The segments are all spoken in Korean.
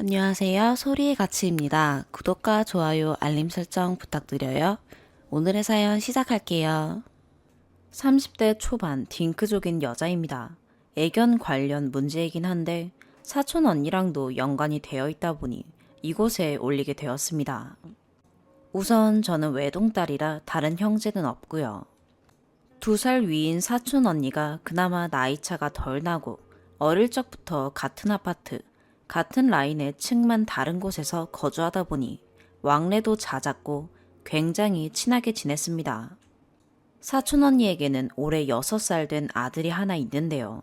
안녕하세요. 소리의 가치입니다. 구독과 좋아요, 알림 설정 부탁드려요. 오늘의 사연 시작할게요. 30대 초반 딩크족인 여자입니다. 애견 관련 문제이긴 한데 사촌 언니랑도 연관이 되어 있다 보니 이곳에 올리게 되었습니다. 우선 저는 외동딸이라 다른 형제는 없고요. 2살 위인 사촌 언니가 그나마 나이차가 덜 나고 어릴 적부터 같은 아파트, 같은 라인의 층만 다른 곳에서 거주하다 보니 왕래도 잦았고 굉장히 친하게 지냈습니다. 사촌 언니에게는 올해 6살 된 아들이 하나 있는데요.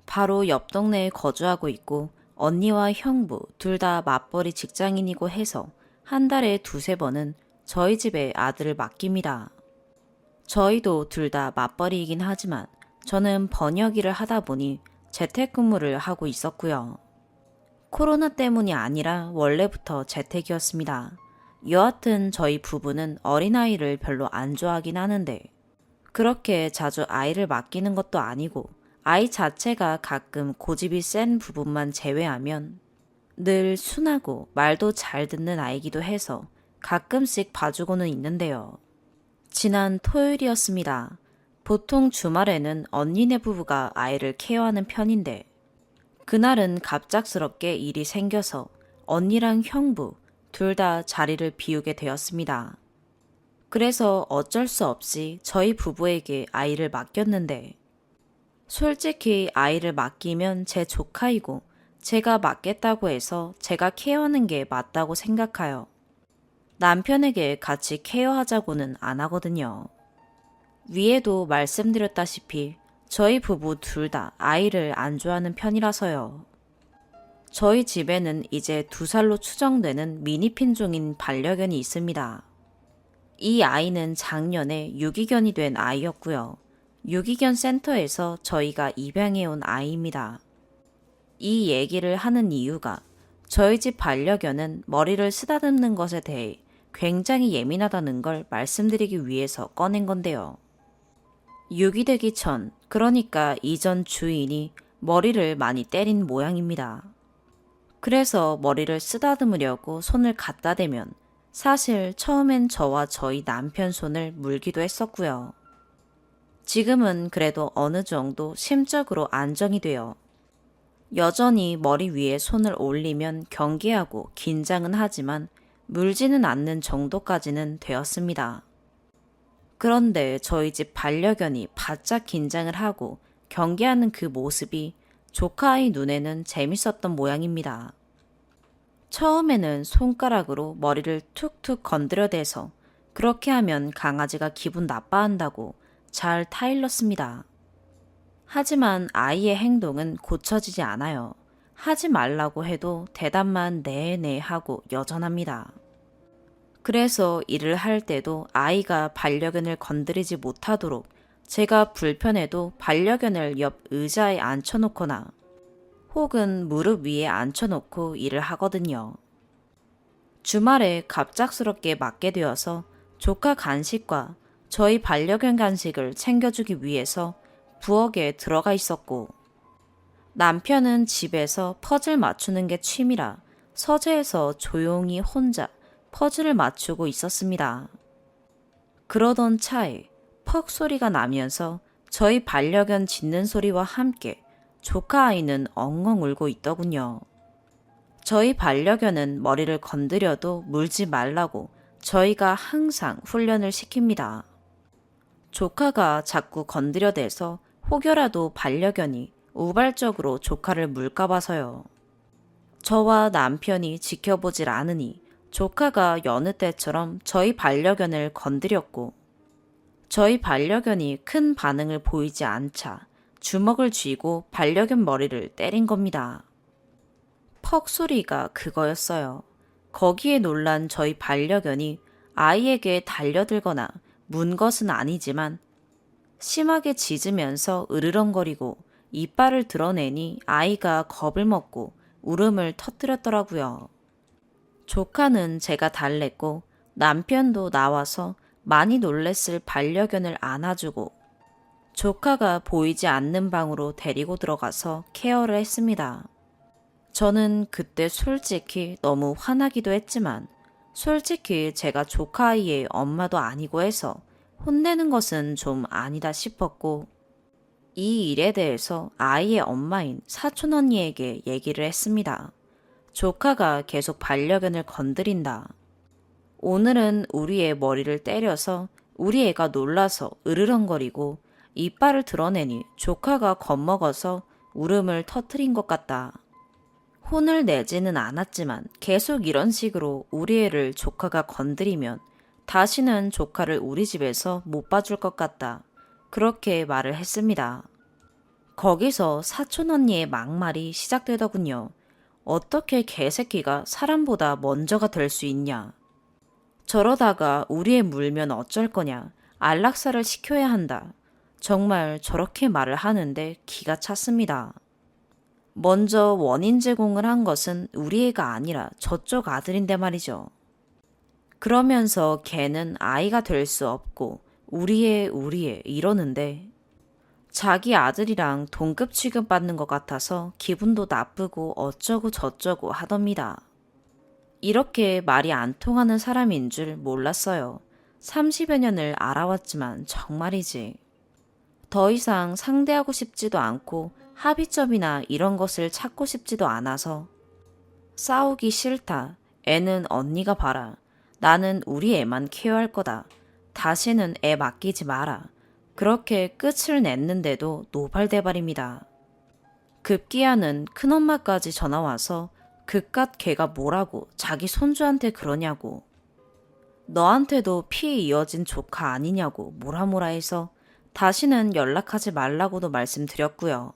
바로 옆 동네에 거주하고 있고 언니와 형부 둘 다 맞벌이 직장인이고 해서 한 달에 2~3번은 저희 집에 아들을 맡깁니다. 저희도 둘 다 맞벌이이긴 하지만 저는 번역 일을 하다 보니 재택근무를 하고 있었고요. 코로나 때문이 아니라 원래부터 재택이었습니다. 여하튼 저희 부부는 어린아이를 별로 안 좋아하긴 하는데 그렇게 자주 아이를 맡기는 것도 아니고 아이 자체가 가끔 고집이 센 부분만 제외하면 늘 순하고 말도 잘 듣는 아이기도 해서 가끔씩 봐주고는 있는데요. 지난 토요일이었습니다. 보통 주말에는 언니네 부부가 아이를 케어하는 편인데 그날은 갑작스럽게 일이 생겨서 언니랑 형부 둘 다 자리를 비우게 되었습니다. 그래서 어쩔 수 없이 저희 부부에게 아이를 맡겼는데 솔직히 아이를 맡기면 제 조카이고 제가 맡겠다고 해서 제가 케어하는 게 맞다고 생각하여 남편에게 같이 케어하자고는 안 하거든요. 위에도 말씀드렸다시피 저희 부부 둘 다 아이를 안 좋아하는 편이라서요. 저희 집에는 이제 2살로 추정되는 미니핀종인 반려견이 있습니다. 이 아이는 작년에 유기견이 된 아이였고요. 유기견 센터에서 저희가 입양해온 아이입니다. 이 얘기를 하는 이유가 저희 집 반려견은 머리를 쓰다듬는 것에 대해 굉장히 예민하다는 걸 말씀드리기 위해서 꺼낸 건데요. 유기되기 전, 그러니까 이전 주인이 머리를 많이 때린 모양입니다. 그래서 머리를 쓰다듬으려고 손을 갖다 대면 사실 처음엔 저와 저희 남편 손을 물기도 했었고요. 지금은 그래도 어느 정도 심적으로 안정이 되어 여전히 머리 위에 손을 올리면 경계하고 긴장은 하지만 물지는 않는 정도까지는 되었습니다. 그런데 저희 집 반려견이 바짝 긴장을 하고 경계하는 그 모습이 조카 아이 눈에는 재밌었던 모양입니다. 처음에는 손가락으로 머리를 툭툭 건드려대서 그렇게 하면 강아지가 기분 나빠한다고 잘 타일렀습니다. 하지만 아이의 행동은 고쳐지지 않아요. 하지 말라고 해도 대답만 네네 하고 여전합니다. 그래서 일을 할 때도 아이가 반려견을 건드리지 못하도록 제가 불편해도 반려견을 옆 의자에 앉혀놓거나 혹은 무릎 위에 앉혀놓고 일을 하거든요. 주말에 갑작스럽게 맡게 되어서 조카 간식과 저희 반려견 간식을 챙겨주기 위해서 부엌에 들어가 있었고 남편은 집에서 퍼즐 맞추는 게 취미라 서재에서 조용히 혼자 퍼즐을 맞추고 있었습니다. 그러던 차에 퍽 소리가 나면서 저희 반려견 짖는 소리와 함께 조카 아이는 엉엉 울고 있더군요. 저희 반려견은 머리를 건드려도 물지 말라고 저희가 항상 훈련을 시킵니다. 조카가 자꾸 건드려대서 혹여라도 반려견이 우발적으로 조카를 물까 봐서요. 저와 남편이 지켜보질 않으니 조카가 여느 때처럼 저희 반려견을 건드렸고 저희 반려견이 큰 반응을 보이지 않자 주먹을 쥐고 반려견 머리를 때린 겁니다. 퍽 소리가 그거였어요. 거기에 놀란 저희 반려견이 아이에게 달려들거나 문 것은 아니지만 심하게 짖으면서 으르렁거리고 이빨을 드러내니 아이가 겁을 먹고 울음을 터뜨렸더라고요. 조카는 제가 달랬고 남편도 나와서 많이 놀랬을 반려견을 안아주고 조카가 보이지 않는 방으로 데리고 들어가서 케어를 했습니다. 저는 그때 솔직히 너무 화나기도 했지만 솔직히 제가 조카 아이의 엄마도 아니고 해서 혼내는 것은 좀 아니다 싶었고 이 일에 대해서 아이의 엄마인 사촌 언니에게 얘기를 했습니다. 조카가 계속 반려견을 건드린다. 오늘은 우리 애 머리를 때려서 우리 애가 놀라서 으르렁거리고 이빨을 드러내니 조카가 겁먹어서 울음을 터트린 것 같다. 혼을 내지는 않았지만 계속 이런 식으로 우리 애를 조카가 건드리면 다시는 조카를 우리 집에서 못 봐줄 것 같다. 그렇게 말을 했습니다. 거기서 사촌 언니의 막말이 시작되더군요. 어떻게 개새끼가 사람보다 먼저가 될 수 있냐. 저러다가 우리 애 물면 어쩔 거냐. 안락사를 시켜야 한다. 정말 저렇게 말을 하는데 기가 찼습니다. 먼저 원인 제공을 한 것은 우리 애가 아니라 저쪽 아들인데 말이죠. 그러면서 걔는 아이가 될 수 없고 우리 애 이러는데 자기 아들이랑 동급 취급받는 것 같아서 기분도 나쁘고 어쩌고 저쩌고 하답니다. 이렇게 말이 안 통하는 사람인 줄 몰랐어요. 30여 년을 알아왔지만 정말이지. 더 이상 상대하고 싶지도 않고 합의점이나 이런 것을 찾고 싶지도 않아서 싸우기 싫다. 애는 언니가 봐라. 나는 우리 애만 케어할 거다. 다시는 애 맡기지 마라. 그렇게 끝을 냈는데도 노발대발입니다. 급기야는 큰엄마까지 전화와서 그깟 걔가 뭐라고 자기 손주한테 그러냐고. 너한테도 피 이어진 조카 아니냐고 뭐라 해서 다시는 연락하지 말라고도 말씀드렸고요.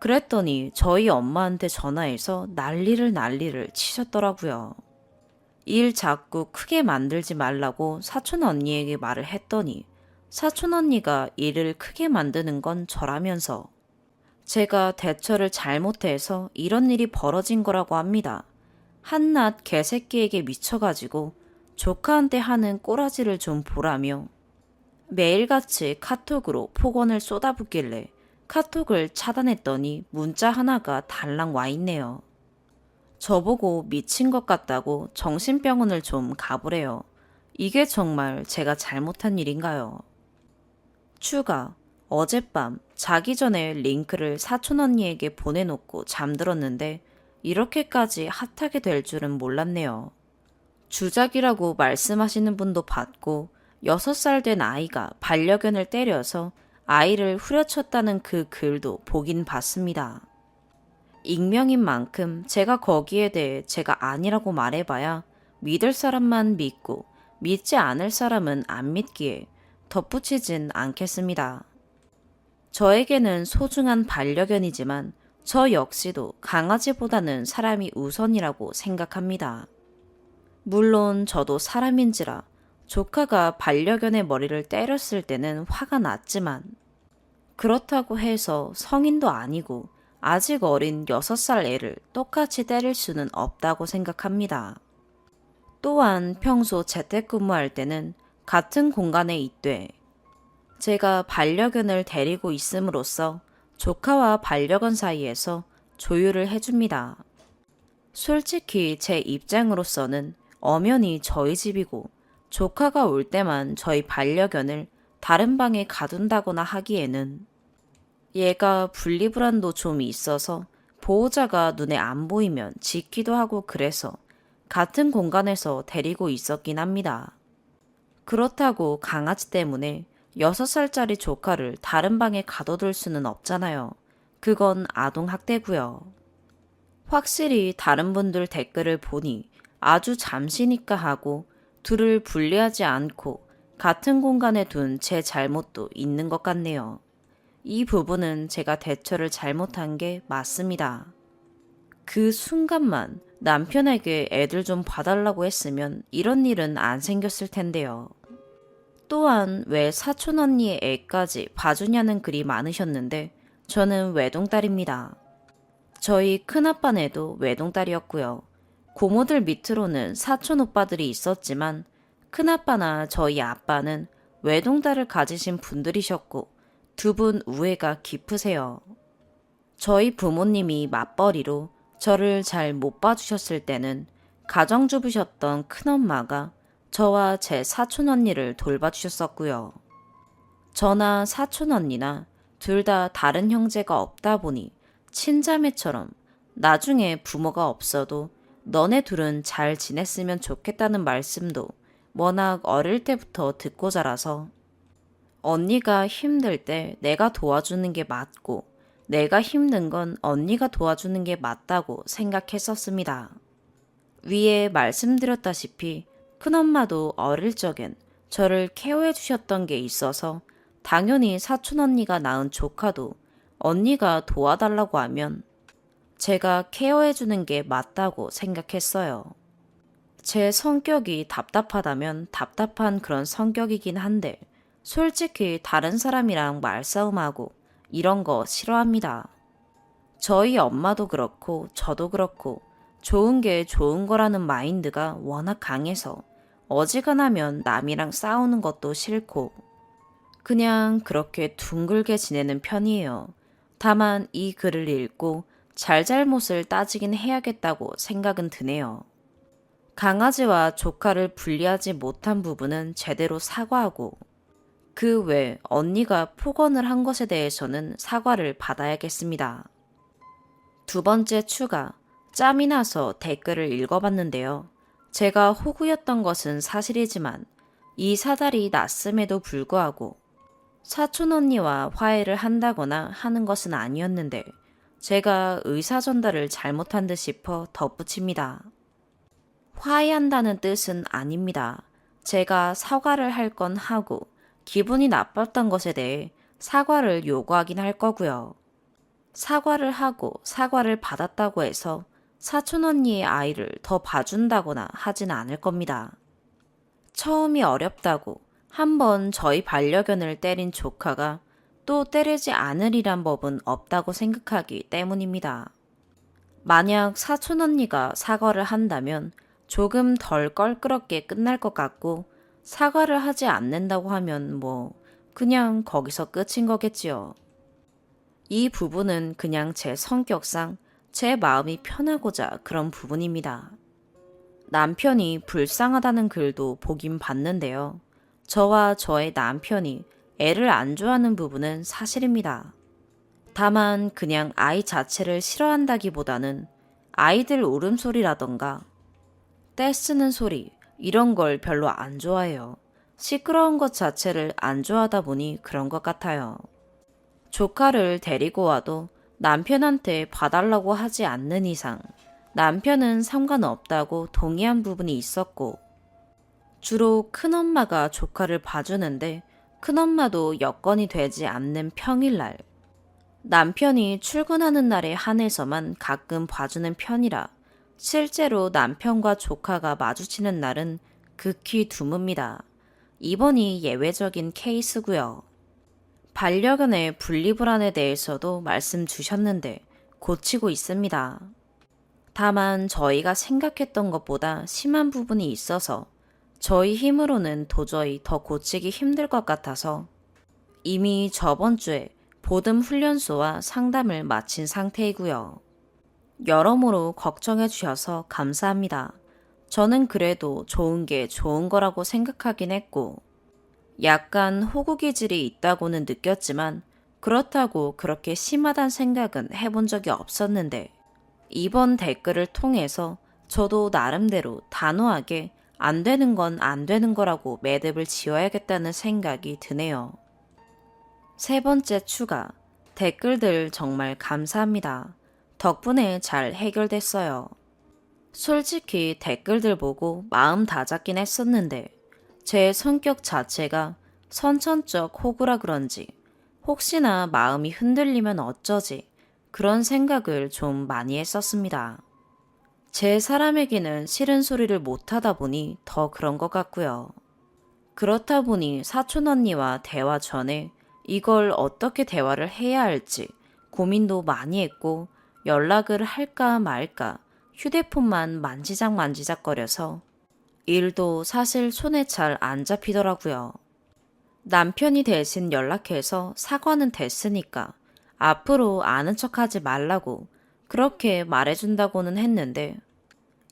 그랬더니 저희 엄마한테 전화해서 난리를 치셨더라고요. 일 자꾸 크게 만들지 말라고 사촌 언니에게 말을 했더니 사촌 언니가 일을 크게 만드는 건 저라면서 제가 대처를 잘못해서 이런 일이 벌어진 거라고 합니다. 한낱 개새끼에게 미쳐가지고 조카한테 하는 꼬라지를 좀 보라며 매일같이 카톡으로 폭언을 쏟아붓길래 카톡을 차단했더니 문자 하나가 달랑 와 있네요. 저보고 미친 것 같다고 정신병원을 좀 가보래요. 이게 정말 제가 잘못한 일인가요? 추가, 어젯밤 자기 전에 링크를 사촌 언니에게 보내놓고 잠들었는데 이렇게까지 핫하게 될 줄은 몰랐네요. 주작이라고 말씀하시는 분도 봤고 6살 된 아이가 반려견을 때려서 아이를 후려쳤다는 그 글도 보긴 봤습니다. 익명인 만큼 제가 거기에 대해 제가 아니라고 말해봐야 믿을 사람만 믿고 믿지 않을 사람은 안 믿기에 덧붙이진 않겠습니다. 저에게는 소중한 반려견이지만 저 역시도 강아지보다는 사람이 우선이라고 생각합니다. 물론 저도 사람인지라 조카가 반려견의 머리를 때렸을 때는 화가 났지만 그렇다고 해서 성인도 아니고 아직 어린 6살 애를 똑같이 때릴 수는 없다고 생각합니다. 또한 평소 재택근무할 때는 같은 공간에 있되 제가 반려견을 데리고 있음으로써 조카와 반려견 사이에서 조율을 해줍니다. 솔직히 제 입장으로서는 엄연히 저희 집이고 조카가 올 때만 저희 반려견을 다른 방에 가둔다거나 하기에는 얘가 분리불안도 좀 있어서 보호자가 눈에 안 보이면 짖기도 하고 그래서 같은 공간에서 데리고 있었긴 합니다. 그렇다고 강아지 때문에 6살짜리 조카를 다른 방에 가둬둘 수는 없잖아요. 그건 아동학대고요. 확실히 다른 분들 댓글을 보니 아주 잠시니까 하고 둘을 분리하지 않고 같은 공간에 둔 제 잘못도 있는 것 같네요. 이 부분은 제가 대처를 잘못한 게 맞습니다. 그 순간만 남편에게 애들 좀 봐달라고 했으면 이런 일은 안 생겼을 텐데요. 또한 왜 사촌 언니의 애까지 봐주냐는 글이 많으셨는데 저는 외동딸입니다. 저희 큰아빠네도 외동딸이었고요. 고모들 밑으로는 사촌 오빠들이 있었지만 큰아빠나 저희 아빠는 외동딸을 가지신 분들이셨고 두 분 우애가 깊으세요. 저희 부모님이 맞벌이로 저를 잘 못 봐주셨을 때는 가정주부셨던 큰엄마가 저와 제 사촌 언니를 돌봐주셨었고요. 저나 사촌 언니나 둘 다 다른 형제가 없다 보니 친자매처럼 나중에 부모가 없어도 너네 둘은 잘 지냈으면 좋겠다는 말씀도 워낙 어릴 때부터 듣고 자라서 언니가 힘들 때 내가 도와주는 게 맞고 내가 힘든 건 언니가 도와주는 게 맞다고 생각했었습니다. 위에 말씀드렸다시피 큰엄마도 어릴 적엔 저를 케어해 주셨던 게 있어서 당연히 사촌 언니가 낳은 조카도 언니가 도와달라고 하면 제가 케어해 주는 게 맞다고 생각했어요. 제 성격이 답답하다면 답답한 그런 성격이긴 한데 솔직히 다른 사람이랑 말싸움하고 이런 거 싫어합니다. 저희 엄마도 그렇고 저도 그렇고 좋은 게 좋은 거라는 마인드가 워낙 강해서 어지간하면 남이랑 싸우는 것도 싫고 그냥 그렇게 둥글게 지내는 편이에요. 다만 이 글을 읽고 잘잘못을 따지긴 해야겠다고 생각은 드네요. 강아지와 조카를 분리하지 못한 부분은 제대로 사과하고 그 외 언니가 폭언을 한 것에 대해서는 사과를 받아야겠습니다. 두 번째 추가, 짬이 나서 댓글을 읽어봤는데요. 제가 호구였던 것은 사실이지만 이 사달이 났음에도 불구하고 사촌 언니와 화해를 한다거나 하는 것은 아니었는데 제가 의사 전달을 잘못한 듯 싶어 덧붙입니다. 화해한다는 뜻은 아닙니다. 제가 사과를 할 건 하고 기분이 나빴던 것에 대해 사과를 요구하긴 할 거고요. 사과를 하고 사과를 받았다고 해서 사촌 언니의 아이를 더 봐준다거나 하진 않을 겁니다. 처음이 어렵다고 한번 저희 반려견을 때린 조카가 또 때리지 않으리란 법은 없다고 생각하기 때문입니다. 만약 사촌 언니가 사과를 한다면 조금 덜 껄끄럽게 끝날 것 같고 사과를 하지 않는다고 하면 그냥 거기서 끝인 거겠지요. 이 부분은 그냥 제 성격상 제 마음이 편하고자 그런 부분입니다. 남편이 불쌍하다는 글도 보긴 봤는데요. 저와 저의 남편이 애를 안 좋아하는 부분은 사실입니다. 다만 그냥 아이 자체를 싫어한다기보다는 아이들 울음소리라던가 떼쓰는 소리 이런 걸 별로 안 좋아해요. 시끄러운 것 자체를 안 좋아하다 보니 그런 것 같아요. 조카를 데리고 와도 남편한테 봐달라고 하지 않는 이상 남편은 상관없다고 동의한 부분이 있었고 주로 큰엄마가 조카를 봐주는데 큰엄마도 여건이 되지 않는 평일날 남편이 출근하는 날에 한해서만 가끔 봐주는 편이라 실제로 남편과 조카가 마주치는 날은 극히 드뭅니다. 이번이 예외적인 케이스고요. 반려견의 분리불안에 대해서도 말씀 주셨는데 고치고 있습니다. 다만 저희가 생각했던 것보다 심한 부분이 있어서 저희 힘으로는 도저히 더 고치기 힘들 것 같아서 이미 저번 주에 보듬 훈련소와 상담을 마친 상태이고요. 여러모로 걱정해 주셔서 감사합니다. 저는 그래도 좋은 게 좋은 거라고 생각하긴 했고 약간 호구 기질이 있다고는 느꼈지만 그렇다고 그렇게 심하단 생각은 해본 적이 없었는데 이번 댓글을 통해서 저도 나름대로 단호하게 안 되는 건 안 되는 거라고 매듭을 지어야겠다는 생각이 드네요. 세 번째 추가, 댓글들 정말 감사합니다. 덕분에 잘 해결됐어요. 솔직히 댓글들 보고 마음 다잡긴 했었는데 제 성격 자체가 선천적 호구라 그런지 혹시나 마음이 흔들리면 어쩌지 그런 생각을 좀 많이 했었습니다. 제 사람에게는 싫은 소리를 못하다 보니 더 그런 것 같고요. 그렇다 보니 사촌 언니와 대화 전에 이걸 어떻게 대화를 해야 할지 고민도 많이 했고 연락을 할까 말까 휴대폰만 만지작거려서 일도 사실 손에 잘 안 잡히더라고요. 남편이 대신 연락해서 사과는 됐으니까 앞으로 아는 척하지 말라고 그렇게 말해준다고는 했는데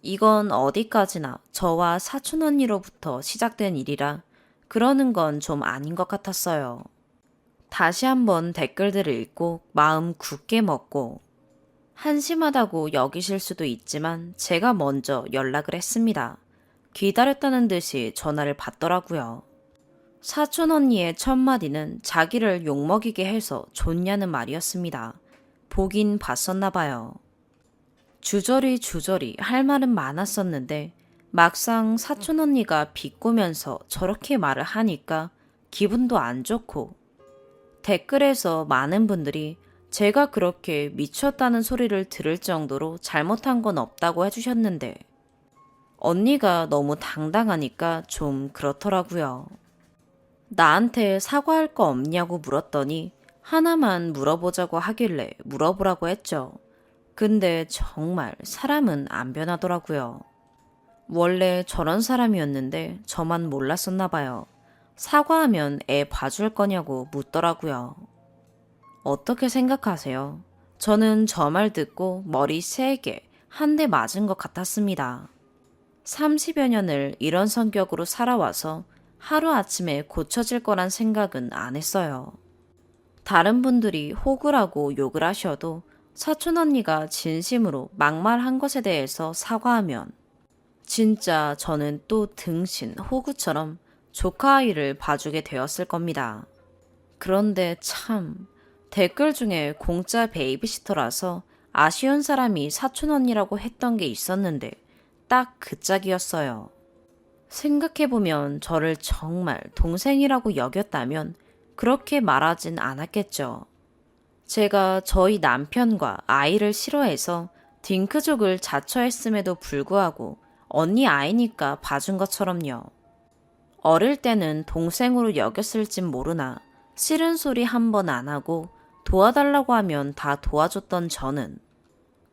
이건 어디까지나 저와 사촌 언니로부터 시작된 일이라 그러는 건 좀 아닌 것 같았어요. 다시 한번 댓글들을 읽고 마음 굳게 먹고 한심하다고 여기실 수도 있지만 제가 먼저 연락을 했습니다. 기다렸다는 듯이 전화를 받더라고요. 사촌 언니의 첫 마디는 자기를 욕먹이게 해서 좋냐는 말이었습니다. 보긴 봤었나 봐요. 주저리 할 말은 많았었는데 막상 사촌 언니가 비꼬면서 저렇게 말을 하니까 기분도 안 좋고 댓글에서 많은 분들이 제가 그렇게 미쳤다는 소리를 들을 정도로 잘못한 건 없다고 해주셨는데 언니가 너무 당당하니까 좀 그렇더라고요. 나한테 사과할 거 없냐고 물었더니 하나만 물어보자고 하길래 물어보라고 했죠. 근데 정말 사람은 안 변하더라고요. 원래 저런 사람이었는데 저만 몰랐었나 봐요. 사과하면 애 봐줄 거냐고 묻더라고요. 어떻게 생각하세요? 저는 저 말 듣고 머리 세게 한 대 맞은 것 같았습니다. 30여 년을 이런 성격으로 살아와서 하루아침에 고쳐질 거란 생각은 안 했어요. 다른 분들이 호구라고 욕을 하셔도 사촌 언니가 진심으로 막말한 것에 대해서 사과하면 진짜 저는 또 등신 호구처럼 조카 아이를 봐주게 되었을 겁니다. 그런데 참 댓글 중에 공짜 베이비시터라서 아쉬운 사람이 사촌 언니라고 했던 게 있었는데 딱 그 짝이었어요. 생각해보면 저를 정말 동생이라고 여겼다면 그렇게 말하진 않았겠죠. 제가 저희 남편과 아이를 싫어해서 딩크족을 자처했음에도 불구하고 언니 아이니까 봐준 것처럼요. 어릴 때는 동생으로 여겼을진 모르나 싫은 소리 한 번 안 하고 도와달라고 하면 다 도와줬던 저는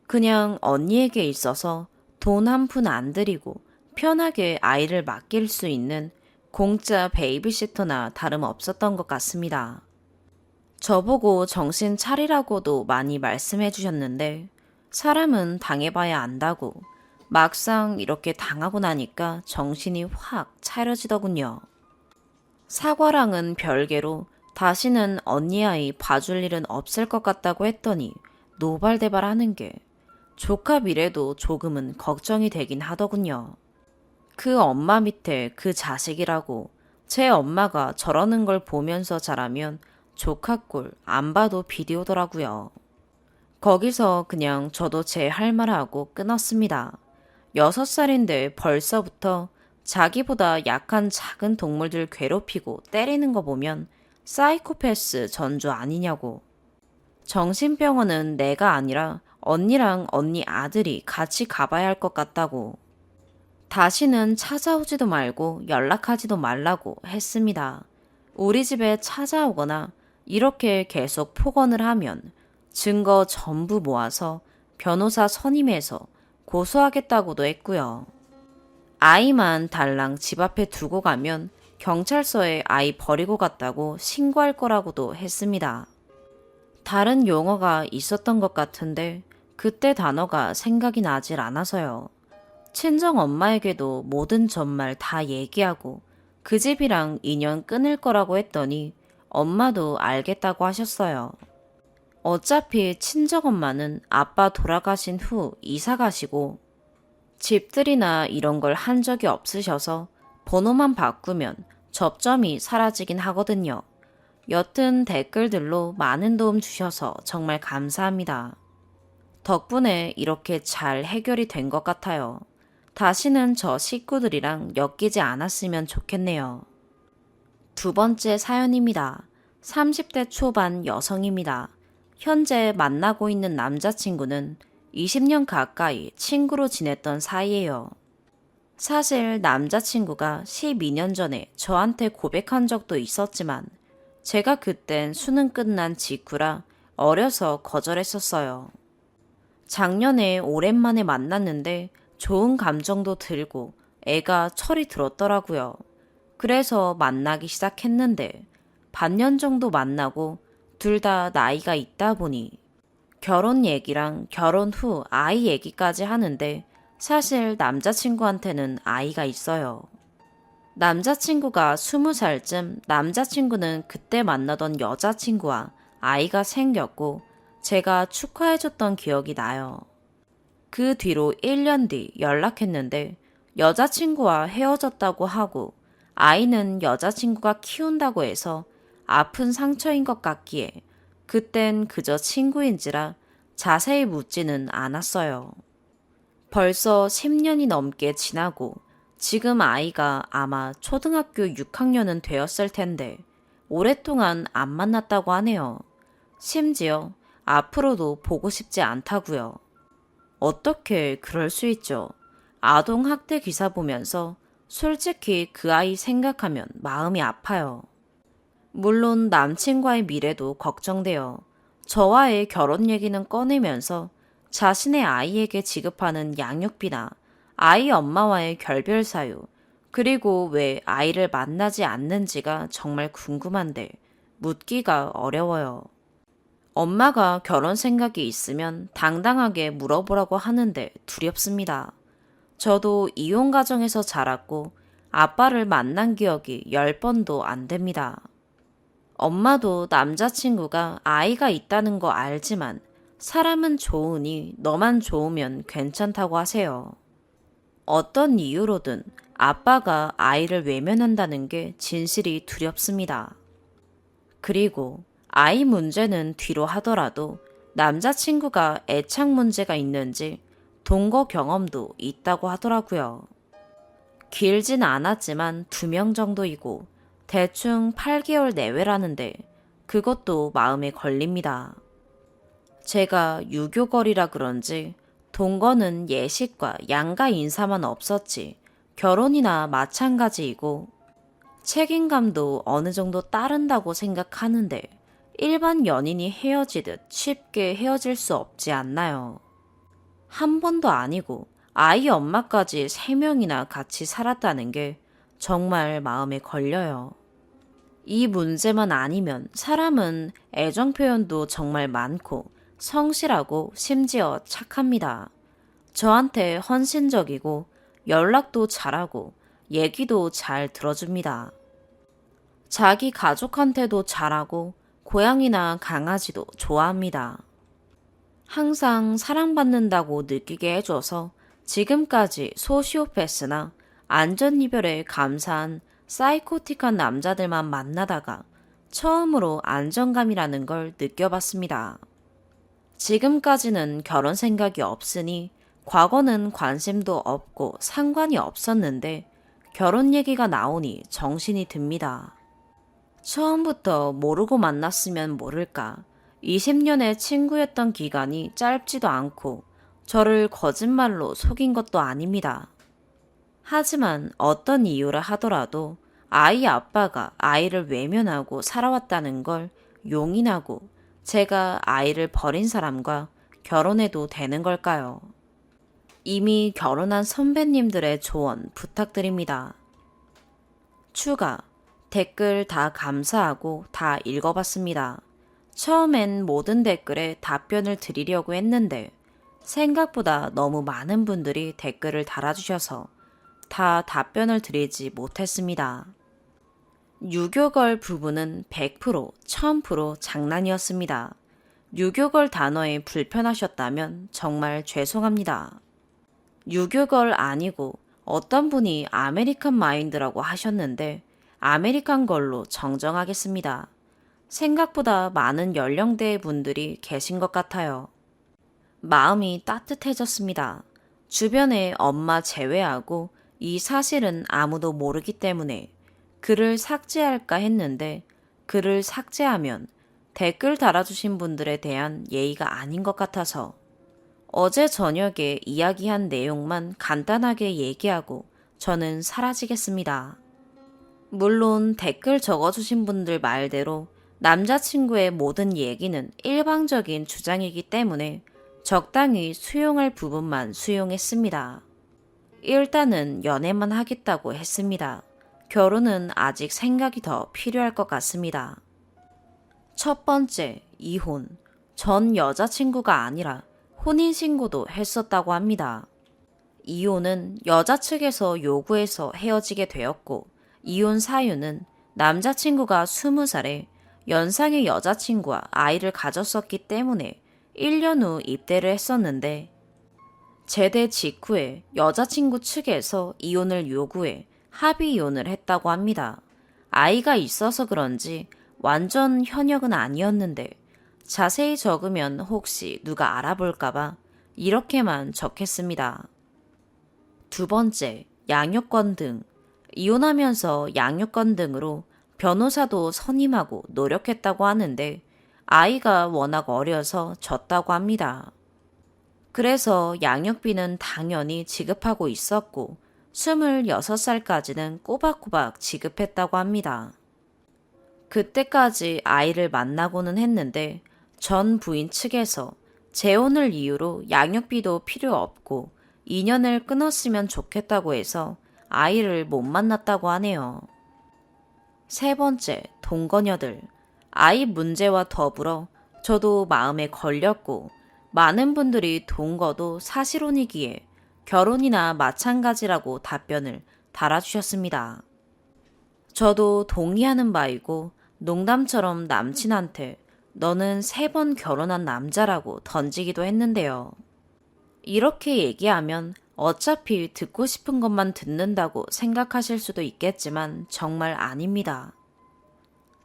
그냥 언니에게 있어서 돈 한 푼 안 들이고 편하게 아이를 맡길 수 있는 공짜 베이비시터나 다름없었던 것 같습니다. 저보고 정신 차리라고도 많이 말씀해 주셨는데 사람은 당해봐야 안다고 막상 이렇게 당하고 나니까 정신이 확 차려지더군요. 사과랑은 별개로 다시는 언니 아이 봐줄 일은 없을 것 같다고 했더니 노발대발 하는 게 조카 미래도 조금은 걱정이 되긴 하더군요. 그 엄마 밑에 그 자식이라고 제 엄마가 저러는 걸 보면서 자라면 조카 꼴 안 봐도 비디오더라고요. 거기서 그냥 저도 제 할 말하고 끊었습니다. 6살인데 벌써부터 자기보다 약한 작은 동물들 괴롭히고 때리는 거 보면 사이코패스 전조 아니냐고. 정신병원은 내가 아니라 언니랑 언니 아들이 같이 가봐야 할 것 같다고. 다시는 찾아오지도 말고 연락하지도 말라고 했습니다. 우리 집에 찾아오거나 이렇게 계속 폭언을 하면 증거 전부 모아서 변호사 선임해서 고소하겠다고도 했고요. 아이만 달랑 집 앞에 두고 가면 경찰서에 아이 버리고 갔다고 신고할 거라고도 했습니다. 다른 용어가 있었던 것 같은데 그때 단어가 생각이 나질 않아서요. 친정 엄마에게도 모든 전말 다 얘기하고 그 집이랑 인연 끊을 거라고 했더니 엄마도 알겠다고 하셨어요. 어차피 친정엄마는 아빠 돌아가신 후 이사 가시고 집들이나 이런 걸 한 적이 없으셔서 번호만 바꾸면 접점이 사라지긴 하거든요. 여튼 댓글들로 많은 도움 주셔서 정말 감사합니다. 덕분에 이렇게 잘 해결이 된 것 같아요. 다시는 저 식구들이랑 엮이지 않았으면 좋겠네요. 두 번째 사연입니다. 30대 초반 여성입니다. 현재 만나고 있는 남자친구는 20년 가까이 친구로 지냈던 사이예요. 사실 남자친구가 12년 전에 저한테 고백한 적도 있었지만 제가 그땐 수능 끝난 직후라 어려서 거절했었어요. 작년에 오랜만에 만났는데 좋은 감정도 들고 애가 철이 들었더라고요. 그래서 만나기 시작했는데 반년 정도 만나고 둘 다 나이가 있다 보니 결혼 얘기랑 결혼 후 아이 얘기까지 하는데 사실 남자친구한테는 아이가 있어요. 남자친구가 20살쯤 남자친구는 그때 만나던 여자친구와 아이가 생겼고 제가 축하해줬던 기억이 나요. 그 뒤로 1년 뒤 연락했는데 여자친구와 헤어졌다고 하고 아이는 여자친구가 키운다고 해서 아픈 상처인 것 같기에 그땐 그저 친구인지라 자세히 묻지는 않았어요. 벌써 10년이 넘게 지나고 지금 아이가 아마 초등학교 6학년은 되었을 텐데 오랫동안 안 만났다고 하네요. 심지어 앞으로도 보고 싶지 않다고요. 어떻게 그럴 수 있죠? 아동학대 기사 보면서 솔직히 그 아이 생각하면 마음이 아파요. 물론 남친과의 미래도 걱정돼요. 저와의 결혼 얘기는 꺼내면서 자신의 아이에게 지급하는 양육비나 아이 엄마와의 결별 사유, 그리고 왜 아이를 만나지 않는지가 정말 궁금한데 묻기가 어려워요. 엄마가 결혼 생각이 있으면 당당하게 물어보라고 하는데 두렵습니다. 저도 이혼 가정에서 자랐고 아빠를 만난 기억이 10번도 안 됩니다. 엄마도 남자친구가 아이가 있다는 거 알지만 사람은 좋으니 너만 좋으면 괜찮다고 하세요. 어떤 이유로든 아빠가 아이를 외면한다는 게 진실이 두렵습니다. 그리고 아이 문제는 뒤로 하더라도 남자친구가 애착 문제가 있는지 동거 경험도 있다고 하더라고요. 길진 않았지만 2명 정도이고 대충 8개월 내외라는데 그것도 마음에 걸립니다. 제가 유교걸이라 그런지 동거는 예식과 양가 인사만 없었지 결혼이나 마찬가지이고 책임감도 어느 정도 따른다고 생각하는데 일반 연인이 헤어지듯 쉽게 헤어질 수 없지 않나요? 한 번도 아니고 아이 엄마까지 3명이나 같이 살았다는 게 정말 마음에 걸려요. 이 문제만 아니면 사람은 애정 표현도 정말 많고 성실하고 심지어 착합니다. 저한테 헌신적이고 연락도 잘하고 얘기도 잘 들어줍니다. 자기 가족한테도 잘하고 고양이나 강아지도 좋아합니다. 항상 사랑받는다고 느끼게 해줘서 지금까지 소시오패스나 안전이별에 감사한 사이코틱한 남자들만 만나다가 처음으로 안정감이라는 걸 느껴봤습니다. 지금까지는 결혼 생각이 없으니 과거는 관심도 없고 상관이 없었는데 결혼 얘기가 나오니 정신이 듭니다. 처음부터 모르고 만났으면 모를까 20년의 친구였던 기간이 짧지도 않고 저를 거짓말로 속인 것도 아닙니다. 하지만 어떤 이유라 하더라도 아이 아빠가 아이를 외면하고 살아왔다는 걸 용인하고 제가 아이를 버린 사람과 결혼해도 되는 걸까요? 이미 결혼한 선배님들의 조언 부탁드립니다. 추가, 댓글 다 감사하고 다 읽어봤습니다. 처음엔 모든 댓글에 답변을 드리려고 했는데 생각보다 너무 많은 분들이 댓글을 달아주셔서 다 답변을 드리지 못했습니다. 유교걸 부분은 100%, 1000% 장난이었습니다. 유교걸 단어에 불편하셨다면 정말 죄송합니다. 유교걸 아니고 어떤 분이 아메리칸 마인드라고 하셨는데 아메리칸 걸로 정정하겠습니다. 생각보다 많은 연령대의 분들이 계신 것 같아요. 마음이 따뜻해졌습니다. 주변에 엄마 제외하고 이 사실은 아무도 모르기 때문에 글을 삭제할까 했는데 글을 삭제하면 댓글 달아주신 분들에 대한 예의가 아닌 것 같아서 어제 저녁에 이야기한 내용만 간단하게 얘기하고 저는 사라지겠습니다. 물론 댓글 적어주신 분들 말대로 남자친구의 모든 얘기는 일방적인 주장이기 때문에 적당히 수용할 부분만 수용했습니다. 일단은 연애만 하겠다고 했습니다. 결혼은 아직 생각이 더 필요할 것 같습니다. 첫 번째, 이혼. 전 여자친구가 아니라 혼인신고도 했었다고 합니다. 이혼은 여자 측에서 요구해서 헤어지게 되었고, 이혼 사유는 남자친구가 20살에 연상의 여자친구와 아이를 가졌었기 때문에 1년 후 입대를 했었는데, 제대 직후에 여자친구 측에서 이혼을 요구해 합의 이혼을 했다고 합니다. 아이가 있어서 그런지 완전 현역은 아니었는데 자세히 적으면 혹시 누가 알아볼까봐 이렇게만 적겠습니다. 두 번째, 양육권 등. 이혼하면서 양육권 등으로 변호사도 선임하고 노력했다고 하는데 아이가 워낙 어려서 졌다고 합니다. 그래서 양육비는 당연히 지급하고 있었고 26살까지는 꼬박꼬박 지급했다고 합니다. 그때까지 아이를 만나고는 했는데 전 부인 측에서 재혼을 이유로 양육비도 필요 없고 인연을 끊었으면 좋겠다고 해서 아이를 못 만났다고 하네요. 세 번째, 동거녀들. 아이 문제와 더불어 저도 마음에 걸렸고 많은 분들이 동거도 사실혼이기에 결혼이나 마찬가지라고 답변을 달아주셨습니다. 저도 동의하는 바이고 농담처럼 남친한테 너는 3번 결혼한 남자라고 던지기도 했는데요. 이렇게 얘기하면 어차피 듣고 싶은 것만 듣는다고 생각하실 수도 있겠지만 정말 아닙니다.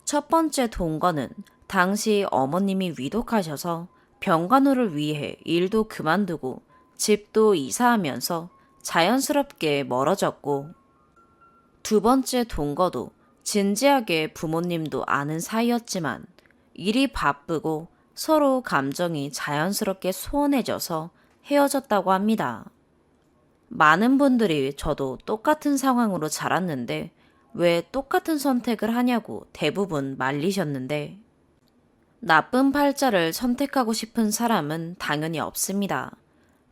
첫 번째 동거는 당시 어머님이 위독하셔서 병간호를 위해 일도 그만두고 집도 이사하면서 자연스럽게 멀어졌고, 두 번째 동거도 진지하게 부모님도 아는 사이였지만 일이 바쁘고 서로 감정이 자연스럽게 소원해져서 헤어졌다고 합니다. 많은 분들이 저도 똑같은 상황으로 자랐는데 왜 똑같은 선택을 하냐고 대부분 말리셨는데, 나쁜 팔자를 선택하고 싶은 사람은 당연히 없습니다.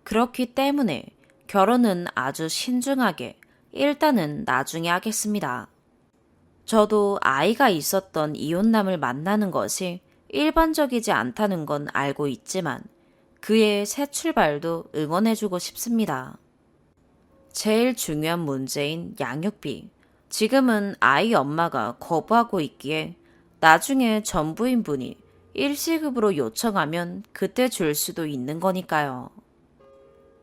그렇기 때문에 결혼은 아주 신중하게 일단은 나중에 하겠습니다. 저도 아이가 있었던 이혼남을 만나는 것이 일반적이지 않다는 건 알고 있지만 그의 새 출발도 응원해주고 싶습니다. 제일 중요한 문제인 양육비. 지금은 아이 엄마가 거부하고 있기에 나중에 전부인분이 일시급으로 요청하면 그때 줄 수도 있는 거니까요.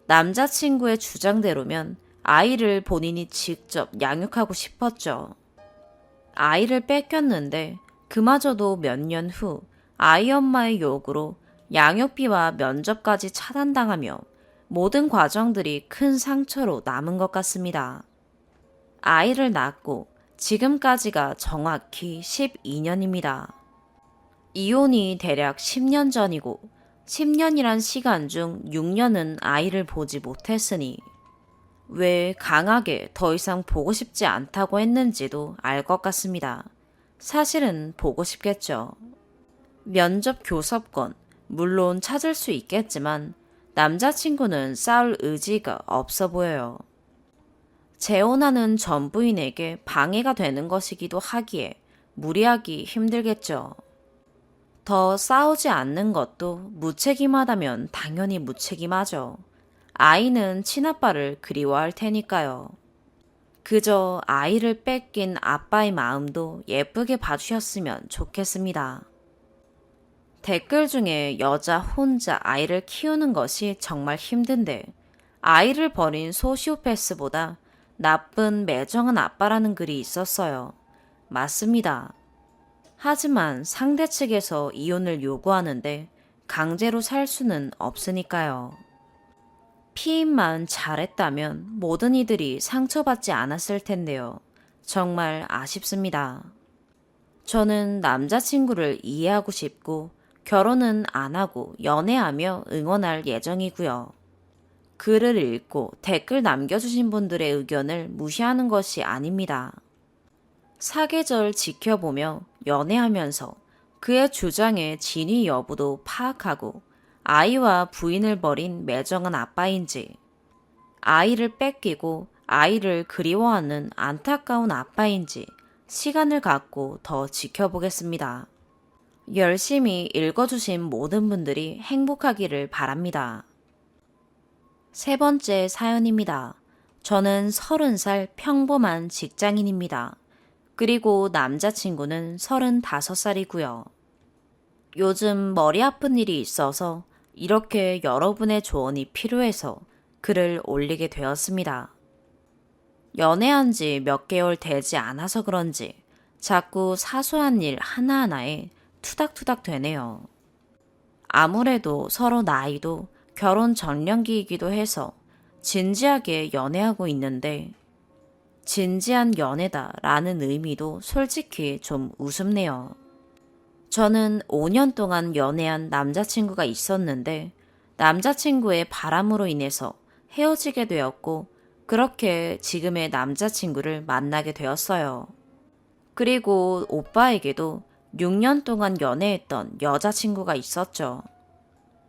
남자친구의 주장대로면 아이를 본인이 직접 양육하고 싶었죠. 아이를 뺏겼는데 그마저도 몇 년 후 아이 엄마의 요구로 양육비와 면접까지 차단당하며 모든 과정들이 큰 상처로 남은 것 같습니다. 아이를 낳고 지금까지가 정확히 12년입니다. 이혼이 대략 10년 전이고 10년이란 시간 중 6년은 아이를 보지 못했으니 왜 강하게 더 이상 보고 싶지 않다고 했는지도 알 것 같습니다. 사실은 보고 싶겠죠. 면접 교섭권, 물론 찾을 수 있겠지만 남자친구는 싸울 의지가 없어 보여요. 재혼하는 전 부인에게 방해가 되는 것이기도 하기에 무리하기 힘들겠죠. 더 싸우지 않는 것도 무책임하다면 당연히 무책임하죠. 아이는 친아빠를 그리워할 테니까요. 그저 아이를 뺏긴 아빠의 마음도 예쁘게 봐주셨으면 좋겠습니다. 댓글 중에 여자 혼자 아이를 키우는 것이 정말 힘든데 아이를 버린 소시오패스보다 나쁜 매정한 아빠라는 글이 있었어요. 맞습니다. 하지만 상대 측에서 이혼을 요구하는데 강제로 살 수는 없으니까요. 피임만 잘했다면 모든 이들이 상처받지 않았을 텐데요. 정말 아쉽습니다. 저는 남자친구를 이해하고 싶고 결혼은 안 하고 연애하며 응원할 예정이고요. 글을 읽고 댓글 남겨주신 분들의 의견을 무시하는 것이 아닙니다. 사계절 지켜보며 연애하면서 그의 주장의 진위 여부도 파악하고 아이와 부인을 버린 매정한 아빠인지, 아이를 뺏기고 아이를 그리워하는 안타까운 아빠인지 시간을 갖고 더 지켜보겠습니다. 열심히 읽어주신 모든 분들이 행복하기를 바랍니다. 세 번째 사연입니다. 저는 30살 평범한 직장인입니다. 그리고 남자친구는 35살이고요. 요즘 머리 아픈 일이 있어서 이렇게 여러분의 조언이 필요해서 글을 올리게 되었습니다. 연애한 지 몇 개월 되지 않아서 그런지 자꾸 사소한 일 하나하나에 투닥투닥 되네요. 아무래도 서로 나이도 결혼 전년기이기도 해서 진지하게 연애하고 있는데 진지한 연애다라는 의미도 솔직히 좀 우습네요. 저는 5년 동안 연애한 남자친구가 있었는데 남자친구의 바람으로 인해서 헤어지게 되었고 그렇게 지금의 남자친구를 만나게 되었어요. 그리고 오빠에게도 6년 동안 연애했던 여자친구가 있었죠.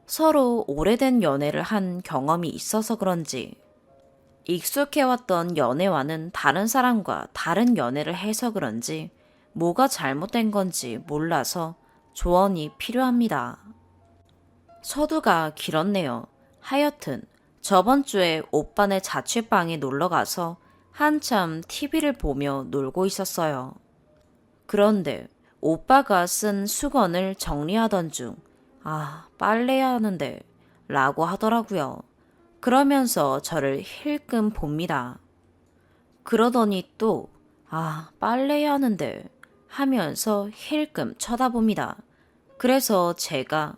서로 오래된 연애를 한 경험이 있어서 그런지 익숙해왔던 연애와는 다른 사람과 다른 연애를 해서 그런지 뭐가 잘못된 건지 몰라서 조언이 필요합니다. 서두가 길었네요. 하여튼 저번 주에 오빠네 자취방에 놀러가서 한참 TV를 보며 놀고 있었어요. 그런데 오빠가 쓴 수건을 정리하던 중 빨래해야 하는데 라고 하더라고요. 그러면서 저를 힐끔 봅니다. 그러더니 또 빨래해야 하는데 하면서 힐끔 쳐다봅니다. 그래서 제가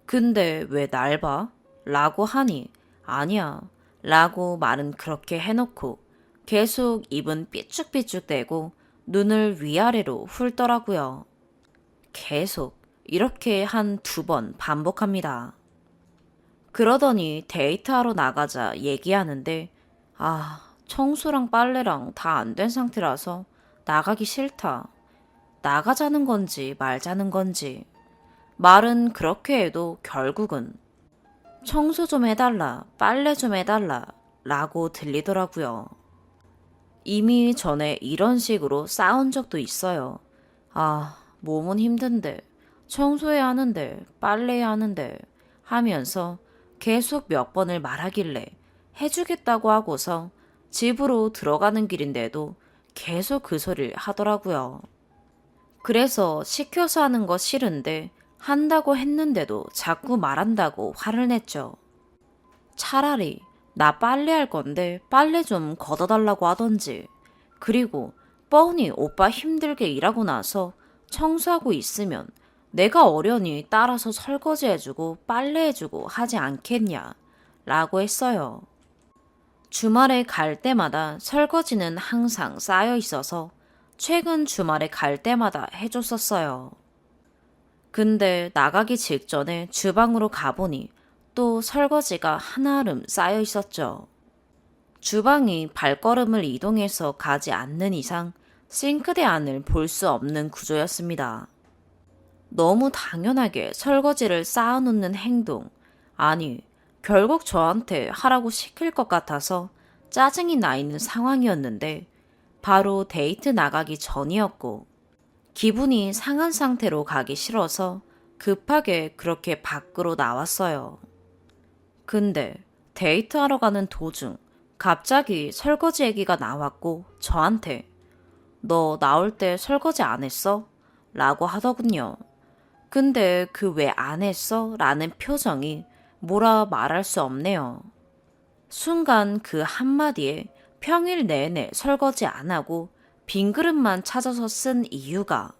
근데 왜 날 봐? 라고 하니 아니야 라고 말은 그렇게 해놓고 계속 입은 삐쭉삐쭉대고 눈을 위아래로 훑더라고요. 계속 이렇게 한 2번 반복합니다. 그러더니 데이트하러 나가자 얘기하는데 청소랑 빨래랑 다 안 된 상태라서 나가기 싫다. 나가자는 건지 말자는 건지 말은 그렇게 해도 결국은 청소 좀 해달라, 빨래 좀 해달라 라고 들리더라고요. 이미 전에 이런 식으로 싸운 적도 있어요. 몸은 힘든데, 청소해야 하는데, 빨래해야 하는데 하면서 계속 몇 번을 말하길래 해주겠다고 하고서 집으로 들어가는 길인데도 계속 그 소리를 하더라고요. 그래서 시켜서 하는 거 싫은데 한다고 했는데도 자꾸 말한다고 화를 냈죠. 차라리 나 빨래할 건데 빨래 좀 걷어달라고 하던지 그리고 뻔히 오빠 힘들게 일하고 나서 청소하고 있으면 내가 어련히 따라서 설거지해주고 빨래해주고 하지 않겠냐 라고 했어요. 주말에 갈 때마다 설거지는 항상 쌓여 있어서 최근 주말에 갈 때마다 해줬었어요. 근데 나가기 직전에 주방으로 가보니 또 설거지가 한아름 쌓여 있었죠. 주방이 발걸음을 이동해서 가지 않는 이상 싱크대 안을 볼 수 없는 구조였습니다. 너무 당연하게 설거지를 쌓아놓는 행동, 결국 저한테 하라고 시킬 것 같아서 짜증이 나 있는 상황이었는데 바로 데이트 나가기 전이었고 기분이 상한 상태로 가기 싫어서 급하게 그렇게 밖으로 나왔어요. 근데 데이트하러 가는 도중 갑자기 설거지 얘기가 나왔고 저한테 너 나올 때 설거지 안 했어? 라고 하더군요. 근데 그 왜 안 했어? 라는 표정이 뭐라 말할 수 없네요. 순간 그 한마디에 평일 내내 설거지 안 하고 빈 그릇만 찾아서 쓴 이유가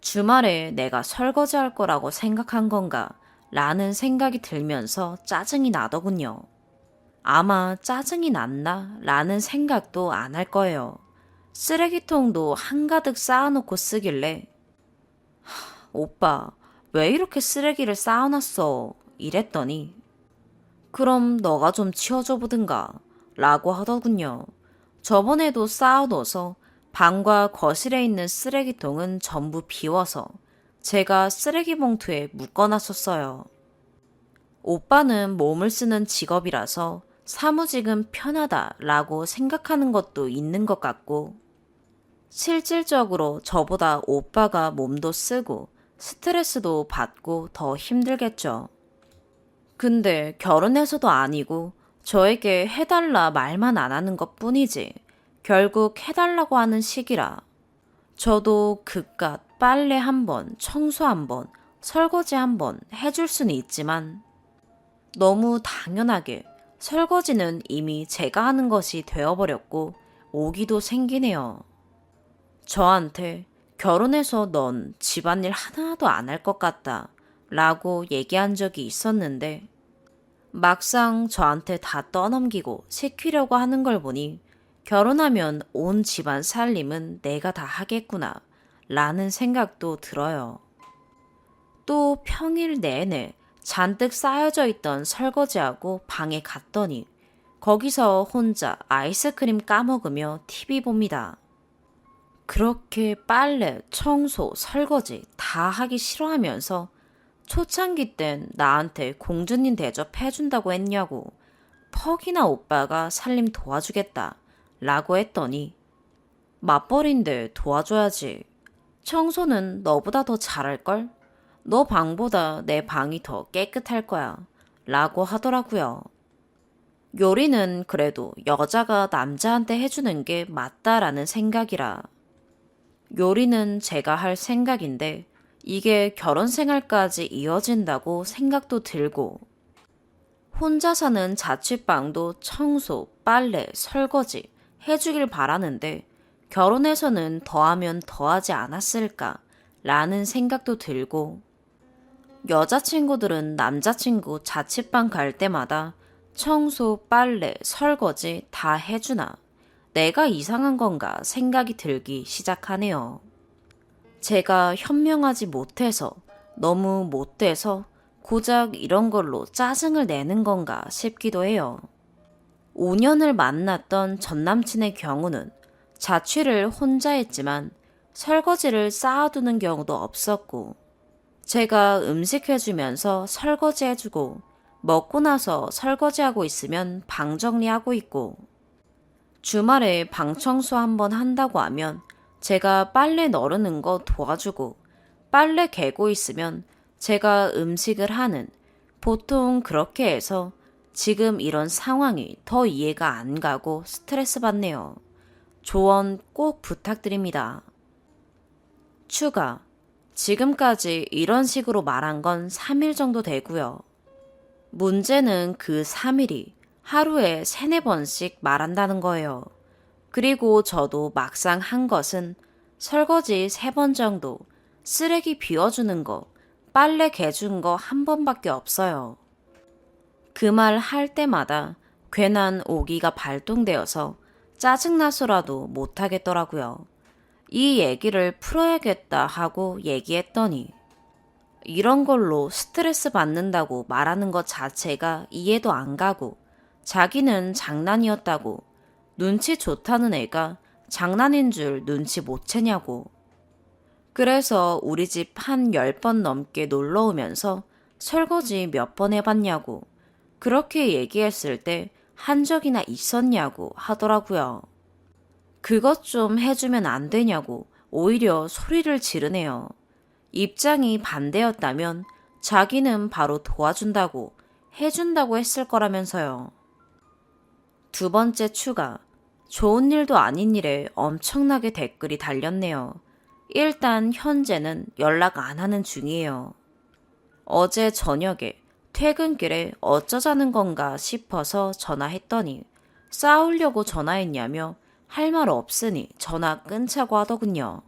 주말에 내가 설거지할 거라고 생각한 건가 라는 생각이 들면서 짜증이 나더군요. 아마 짜증이 났나 라는 생각도 안 할 거예요. 쓰레기통도 한가득 쌓아놓고 쓰길래 오빠 왜 이렇게 쓰레기를 쌓아놨어? 이랬더니 그럼 너가 좀 치워줘 보든가 라고 하더군요. 저번에도 쌓아둬서 방과 거실에 있는 쓰레기통은 전부 비워서 제가 쓰레기 봉투에 묶어놨었어요. 오빠는 몸을 쓰는 직업이라서 사무직은 편하다라고 생각하는 것도 있는 것 같고 실질적으로 저보다 오빠가 몸도 쓰고 스트레스도 받고 더 힘들겠죠. 근데 결혼해서도 아니고 저에게 해달라 말만 안 하는 것 뿐이지 결국 해달라고 하는 식이라 저도 그깟 빨래 한 번, 청소 한 번, 설거지 한 번 해줄 수는 있지만 너무 당연하게 설거지는 이미 제가 하는 것이 되어버렸고 오기도 생기네요. 저한테 결혼해서 넌 집안일 하나도 안 할 것 같다 라고 얘기한 적이 있었는데 막상 저한테 다 떠넘기고 시키려고 하는 걸 보니 결혼하면 온 집안 살림은 내가 다 하겠구나 라는 생각도 들어요. 또 평일 내내 잔뜩 쌓여져 있던 설거지하고 방에 갔더니 거기서 혼자 아이스크림 까먹으며 TV 봅니다. 그렇게 빨래, 청소, 설거지 다 하기 싫어하면서 초창기 땐 나한테 공주님 대접해준다고 했냐고 퍽이나 오빠가 살림 도와주겠다 라고 했더니 맞벌인데 도와줘야지. 청소는 너보다 더 잘할걸? 너 방보다 내 방이 더 깨끗할 거야 라고 하더라고요. 요리는 그래도 여자가 남자한테 해주는 게 맞다라는 생각이라 요리는 제가 할 생각인데 이게 결혼 생활까지 이어진다고 생각도 들고 혼자 사는 자취방도 청소, 빨래, 설거지 해주길 바라는데 결혼해서는 더하면 더하지 않았을까 라는 생각도 들고 여자친구들은 남자친구 자취방 갈 때마다 청소, 빨래, 설거지 다 해주나 내가 이상한 건가 생각이 들기 시작하네요. 제가 현명하지 못해서 너무 못돼서 고작 이런 걸로 짜증을 내는 건가 싶기도 해요. 5년을 만났던 전남친의 경우는 자취를 혼자 했지만 설거지를 쌓아두는 경우도 없었고 제가 음식 해주면서 설거지 해주고 먹고 나서 설거지하고 있으면 방 정리하고 있고 주말에 방 청소 한번 한다고 하면 제가 빨래 널으는 거 도와주고 빨래 개고 있으면 제가 음식을 하는 보통 그렇게 해서 지금 이런 상황이 더 이해가 안 가고 스트레스 받네요. 조언 꼭 부탁드립니다. 추가. 지금까지 이런 식으로 말한 건 3일 정도 되고요. 문제는 그 3일이 하루에 3-4번씩 말한다는 거예요. 그리고 저도 막상 한 것은 설거지 3번 정도, 쓰레기 비워주는 거, 빨래 개준 거 1번밖에 없어요. 그 말 할 때마다 괜한 오기가 발동되어서 짜증나서라도 못하겠더라고요. 이 얘기를 풀어야겠다 하고 얘기했더니 이런 걸로 스트레스 받는다고 말하는 것 자체가 이해도 안 가고 자기는 장난이었다고 눈치 좋다는 애가 장난인 줄 눈치 못 채냐고. 그래서 우리 집 한 10번 넘게 놀러 오면서 설거지 몇 번 해봤냐고 그렇게 얘기했을 때 한 적이나 있었냐고 하더라고요. 그것 좀 해주면 안 되냐고 오히려 소리를 지르네요. 입장이 반대였다면 자기는 바로 도와준다고 해준다고 했을 거라면서요. 2번째 추가. 좋은 일도 아닌 일에 엄청나게 댓글이 달렸네요. 일단 현재는 연락 안 하는 중이에요. 어제 저녁에 퇴근길에 어쩌자는 건가 싶어서 전화했더니 싸우려고 전화했냐며 할 말 없으니 전화 끊자고 하더군요.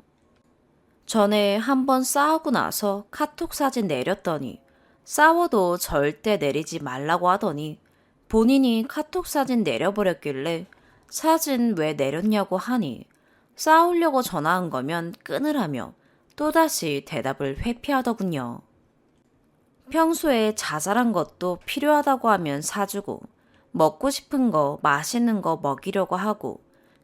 전에 한번 싸우고 나서 카톡 사진 내렸더니 싸워도 절대 내리지 말라고 하더니 본인이 카톡 사진 내려버렸길래 사진 왜 내렸냐고 하니 싸우려고 전화한 거면 끊으라며 또다시 대답을 회피하더군요. 평소에 자잘한 것도 필요하다고 하면 사주고 먹고 싶은 거 맛있는 거 먹이려고 하고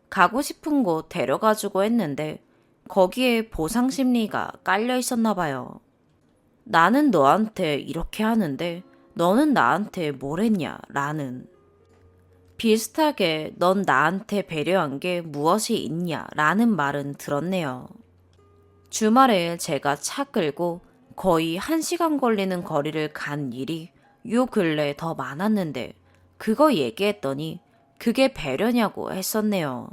가고 싶은 곳 데려가주고 했는데 거기에 보상 심리가 깔려 있었나 봐요. 나는 너한테 이렇게 하는데 너는 나한테 뭘 했냐 라는. 비슷하게 넌 나한테 배려한 게 무엇이 있냐 라는 말은 들었네요. 주말에 제가 차 끌고 거의 1시간 걸리는 거리를 간 일이 요 근래 더 많았는데 그거 얘기했더니 그게 배려냐고 했었네요.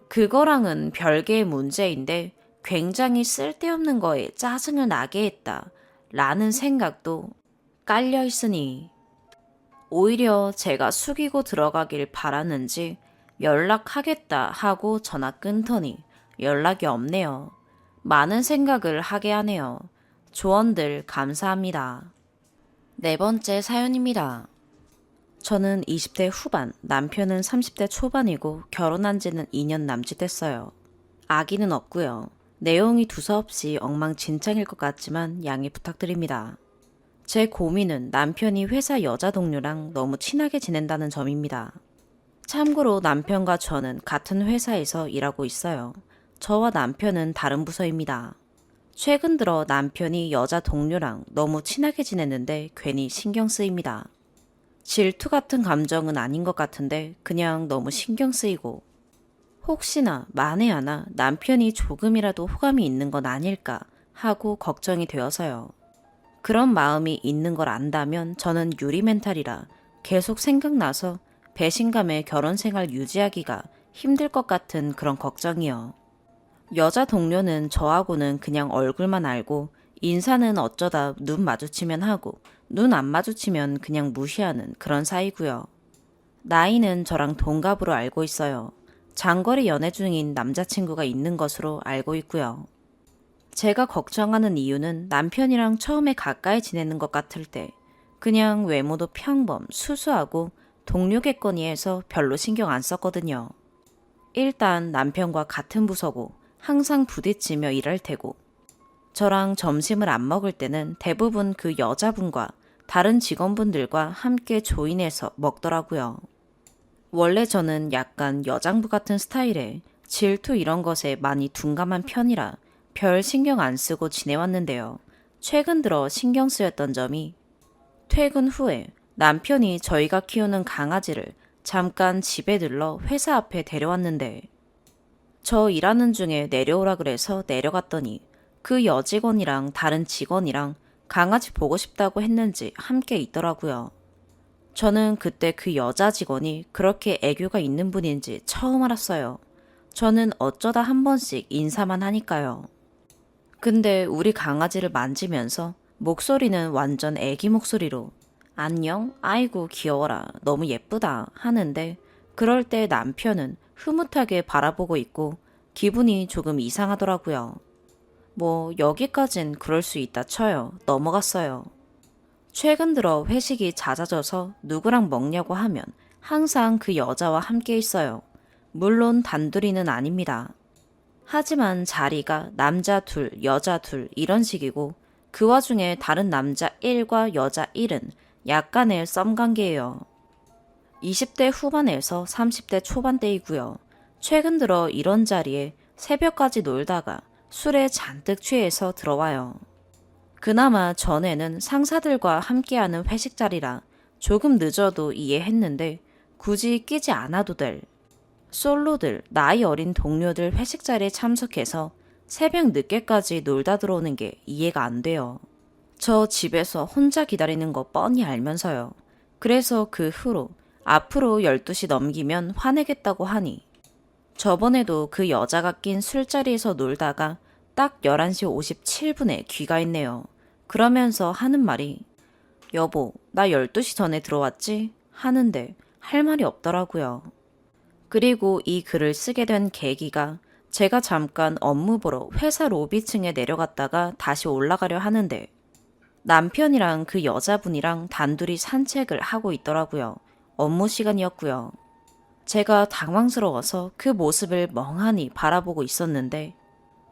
그거랑은 별개의 문제인데 굉장히 쓸데없는 거에 짜증을 나게 했다 라는 생각도 깔려 있으니 오히려 제가 숙이고 들어가길 바랐는지 연락하겠다 하고 전화 끊더니 연락이 없네요. 많은 생각을 하게 하네요. 조언들 감사합니다. 네 번째 사연입니다. 저는 20대 후반, 남편은 30대 초반이고 결혼한 지는 2년 남짓 됐어요. 아기는 없고요. 내용이 두서없이 엉망진창일 것 같지만 양해 부탁드립니다. 제 고민은 남편이 회사 여자 동료랑 너무 친하게 지낸다는 점입니다. 참고로 남편과 저는 같은 회사에서 일하고 있어요. 저와 남편은 다른 부서입니다. 최근 들어 남편이 여자 동료랑 너무 친하게 지냈는데 괜히 신경 쓰입니다. 질투 같은 감정은 아닌 것 같은데 그냥 너무 신경 쓰이고 혹시나 만에 하나 남편이 조금이라도 호감이 있는 건 아닐까 하고 걱정이 되어서요. 그런 마음이 있는 걸 안다면 저는 유리 멘탈이라 계속 생각나서 배신감에 결혼 생활 유지하기가 힘들 것 같은 그런 걱정이요. 여자 동료는 저하고는 그냥 얼굴만 알고 인사는 어쩌다 눈 마주치면 하고 눈 안 마주치면 그냥 무시하는 그런 사이고요. 나이는 저랑 동갑으로 알고 있어요. 장거리 연애 중인 남자친구가 있는 것으로 알고 있고요. 제가 걱정하는 이유는 남편이랑 처음에 가까이 지내는 것 같을 때 그냥 외모도 평범, 수수하고 동료겠거니 해서 별로 신경 안 썼거든요. 일단 남편과 같은 부서고 항상 부딪히며 일할 테고 저랑 점심을 안 먹을 때는 대부분 그 여자분과 다른 직원분들과 함께 조인해서 먹더라고요. 원래 저는 약간 여장부 같은 스타일에 질투 이런 것에 많이 둔감한 편이라 별 신경 안 쓰고 지내왔는데요. 최근 들어 신경 쓰였던 점이 퇴근 후에 남편이 저희가 키우는 강아지를 잠깐 집에 들러 회사 앞에 데려왔는데 저 일하는 중에 내려오라 그래서 내려갔더니 그 여직원이랑 다른 직원이랑 강아지 보고 싶다고 했는지 함께 있더라고요. 저는 그때 그 여자 직원이 그렇게 애교가 있는 분인지 처음 알았어요. 저는 어쩌다 한 번씩 인사만 하니까요. 근데 우리 강아지를 만지면서 목소리는 완전 애기 목소리로 안녕? 아이고 귀여워라. 너무 예쁘다. 하는데 그럴 때 남편은 흐뭇하게 바라보고 있고 기분이 조금 이상하더라고요. 뭐 여기까진 그럴 수 있다 쳐요. 넘어갔어요. 최근 들어 회식이 잦아져서 누구랑 먹냐고 하면 항상 그 여자와 함께 있어요. 물론 단둘이는 아닙니다. 하지만 자리가 남자 둘, 여자 둘 이런 식이고 그 와중에 다른 남자 1과 여자 1은 약간의 썸관계예요. 20대 후반에서 30대 초반대이고요. 최근 들어 이런 자리에 새벽까지 놀다가 술에 잔뜩 취해서 들어와요. 그나마 전에는 상사들과 함께하는 회식 자리라 조금 늦어도 이해했는데 굳이 끼지 않아도 될 솔로들, 나이 어린 동료들 회식 자리에 참석해서 새벽 늦게까지 놀다 들어오는 게 이해가 안 돼요. 저 집에서 혼자 기다리는 거 뻔히 알면서요. 그래서 그 후로 앞으로 12시 넘기면 화내겠다고 하니 저번에도 그 여자가 낀 술자리에서 놀다가 딱 11시 57분에 귀가했네요. 그러면서 하는 말이 여보, 나 12시 전에 들어왔지? 하는데 할 말이 없더라고요. 그리고 이 글을 쓰게 된 계기가 제가 잠깐 업무 보러 회사 로비층에 내려갔다가 다시 올라가려 하는데 남편이랑 그 여자분이랑 단둘이 산책을 하고 있더라고요. 업무 시간이었고요. 제가 당황스러워서 그 모습을 멍하니 바라보고 있었는데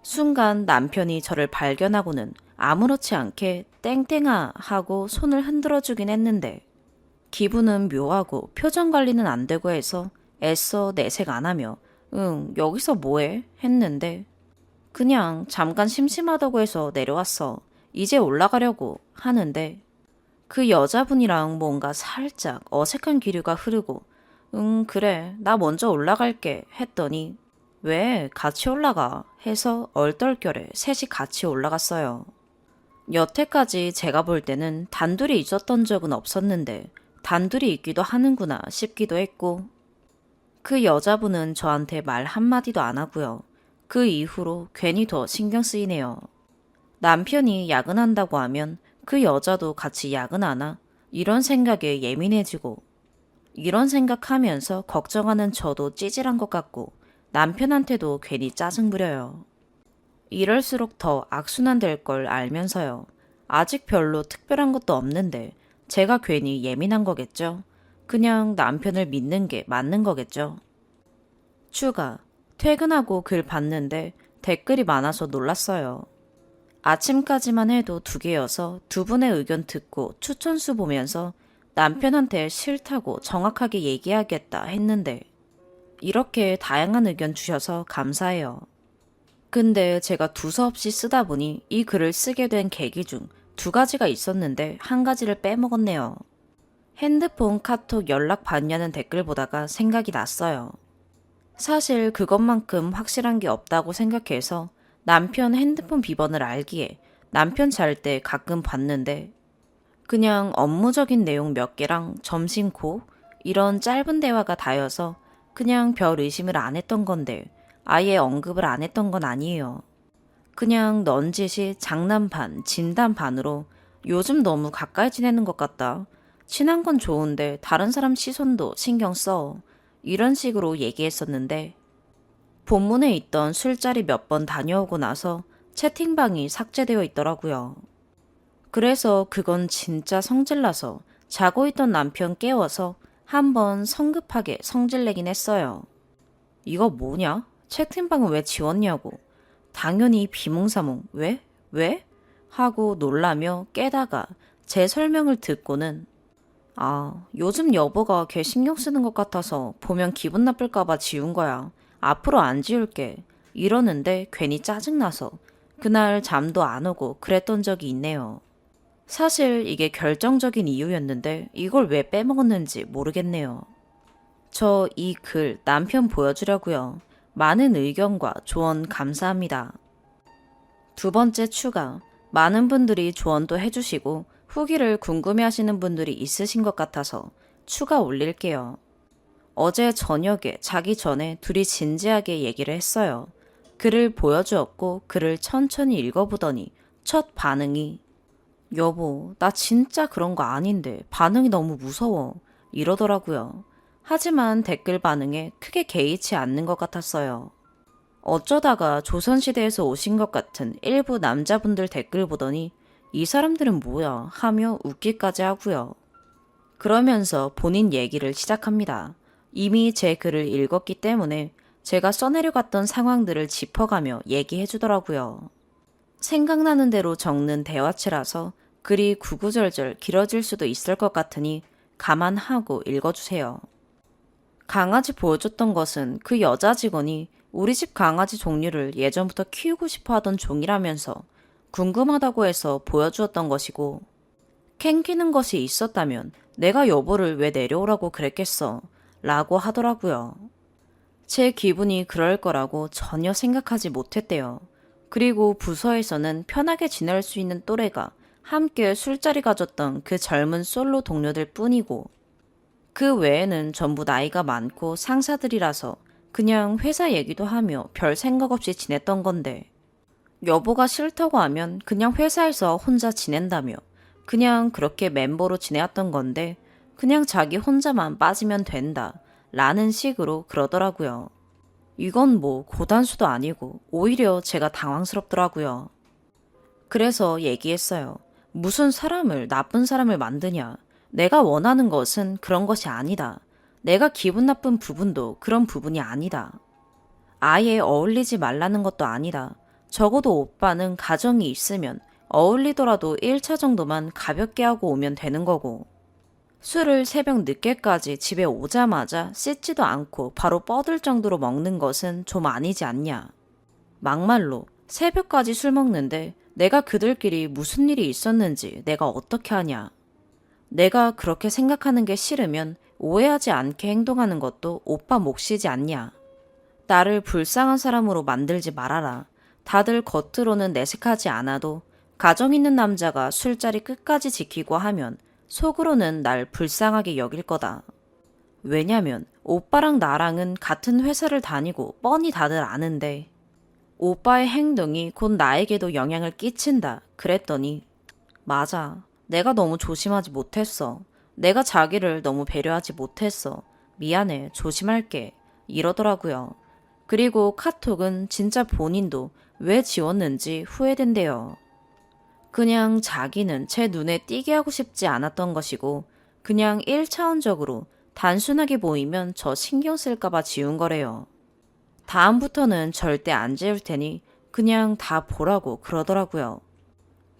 순간 남편이 저를 발견하고는 아무렇지 않게 땡땡아 하고 손을 흔들어 주긴 했는데 기분은 묘하고 표정 관리는 안 되고 해서 애써 내색 안 하며 응 여기서 뭐해? 했는데 그냥 잠깐 심심하다고 해서 내려왔어. 이제 올라가려고 하는데 그 여자분이랑 뭔가 살짝 어색한 기류가 흐르고 응 그래 나 먼저 올라갈게 했더니 왜 같이 올라가 해서 얼떨결에 셋이 같이 올라갔어요. 여태까지 제가 볼 때는 단둘이 있었던 적은 없었는데 단둘이 있기도 하는구나 싶기도 했고 그 여자분은 저한테 말 한마디도 안 하고요. 그 이후로 괜히 더 신경 쓰이네요. 남편이 야근한다고 하면 그 여자도 같이 야근하나? 이런 생각에 예민해지고 이런 생각하면서 걱정하는 저도 찌질한 것 같고 남편한테도 괜히 짜증 부려요. 이럴수록 더 악순환될 걸 알면서요. 아직 별로 특별한 것도 없는데 제가 괜히 예민한 거겠죠? 그냥 남편을 믿는 게 맞는 거겠죠? 추가. 퇴근하고 글 봤는데 댓글이 많아서 놀랐어요. 아침까지만 해도 2개여서 두 분의 의견 듣고 추천수 보면서 남편한테 싫다고 정확하게 얘기하겠다 했는데 이렇게 다양한 의견 주셔서 감사해요. 근데 제가 두서없이 쓰다 보니 이 글을 쓰게 된 계기 중 2가지가 있었는데 한 가지를 빼먹었네요. 핸드폰 카톡 연락 받냐는 댓글 보다가 생각이 났어요. 사실 그것만큼 확실한 게 없다고 생각해서 남편 핸드폰 비번을 알기에 남편 잘 때 가끔 봤는데 그냥 업무적인 내용 몇 개랑 점심 고 이런 짧은 대화가 다여서 그냥 별 의심을 안 했던 건데 아예 언급을 안 했던 건 아니에요. 그냥 넌짓이 장난 반, 진담 반으로 요즘 너무 가까이 지내는 것 같다. 친한 건 좋은데 다른 사람 시선도 신경 써. 이런 식으로 얘기했었는데 본문에 있던 술자리 몇 번 다녀오고 나서 채팅방이 삭제되어 있더라고요. 그래서 그건 진짜 성질나서 자고 있던 남편 깨워서 한번 성급하게 성질내긴 했어요. 이거 뭐냐? 채팅방은 왜 지웠냐고. 당연히 비몽사몽 왜? 왜? 하고 놀라며 깨다가 제 설명을 듣고는 요즘 여보가 걔 신경 쓰는 것 같아서 보면 기분 나쁠까봐 지운 거야. 앞으로 안 지울게. 이러는데 괜히 짜증나서 그날 잠도 안 오고 그랬던 적이 있네요. 사실 이게 결정적인 이유였는데 이걸 왜 빼먹었는지 모르겠네요. 저 이 글 남편 보여주려고요. 많은 의견과 조언 감사합니다. 2번째 추가. 많은 분들이 조언도 해주시고 후기를 궁금해하시는 분들이 있으신 것 같아서 추가 올릴게요. 어제 저녁에 자기 전에 둘이 진지하게 얘기를 했어요. 글을 보여주었고 글을 천천히 읽어보더니 첫 반응이 여보, 나 진짜 그런 거 아닌데 반응이 너무 무서워. 이러더라고요. 하지만 댓글 반응에 크게 개의치 않는 것 같았어요. 어쩌다가 조선시대에서 오신 것 같은 일부 남자분들 댓글 보더니 이 사람들은 뭐야 하며 웃기까지 하고요. 그러면서 본인 얘기를 시작합니다. 이미 제 글을 읽었기 때문에 제가 써내려갔던 상황들을 짚어가며 얘기해 주더라고요. 생각나는 대로 적는 대화체라서 글이 구구절절 길어질 수도 있을 것 같으니 감안하고 읽어주세요. 강아지 보여줬던 것은 그 여자 직원이 우리 집 강아지 종류를 예전부터 키우고 싶어 하던 종이라면서 궁금하다고 해서 보여주었던 것이고 캥기는 것이 있었다면 내가 여보를 왜 내려오라고 그랬겠어 라고 하더라고요. 제 기분이 그럴 거라고 전혀 생각하지 못했대요. 그리고 부서에서는 편하게 지낼 수 있는 또래가 함께 술자리 가졌던 그 젊은 솔로 동료들 뿐이고 그 외에는 전부 나이가 많고 상사들이라서 그냥 회사 얘기도 하며 별 생각 없이 지냈던 건데 여보가 싫다고 하면 그냥 회사에서 혼자 지낸다며 그냥 그렇게 멤버로 지내왔던 건데 그냥 자기 혼자만 빠지면 된다 라는 식으로 그러더라고요. 이건 뭐 고단수도 아니고 오히려 제가 당황스럽더라고요. 그래서 얘기했어요. 무슨 사람을 나쁜 사람을 만드냐. 내가 원하는 것은 그런 것이 아니다. 내가 기분 나쁜 부분도 그런 부분이 아니다. 아예 어울리지 말라는 것도 아니다. 적어도 오빠는 가정이 있으면 어울리더라도 1차 정도만 가볍게 하고 오면 되는 거고. 술을 새벽 늦게까지 집에 오자마자 씻지도 않고 바로 뻗을 정도로 먹는 것은 좀 아니지 않냐. 막말로 새벽까지 술 먹는데 내가 그들끼리 무슨 일이 있었는지 내가 어떻게 하냐. 내가 그렇게 생각하는 게 싫으면 오해하지 않게 행동하는 것도 오빠 몫이지 않냐. 나를 불쌍한 사람으로 만들지 말아라. 다들 겉으로는 내색하지 않아도 가정 있는 남자가 술자리 끝까지 지키고 하면 속으로는 날 불쌍하게 여길 거다. 왜냐면 오빠랑 나랑은 같은 회사를 다니고 뻔히 다들 아는데 오빠의 행동이 곧 나에게도 영향을 끼친다 그랬더니 맞아. 내가 너무 조심하지 못했어. 내가 자기를 너무 배려하지 못했어. 미안해. 조심할게. 이러더라고요. 그리고 카톡은 진짜 본인도 왜 지웠는지 후회된대요. 그냥 자기는 제 눈에 띄게 하고 싶지 않았던 것이고 그냥 1차원적으로 단순하게 보이면 저 신경 쓸까봐 지운 거래요. 다음부터는 절대 안 지울 테니 그냥 다 보라고 그러더라고요.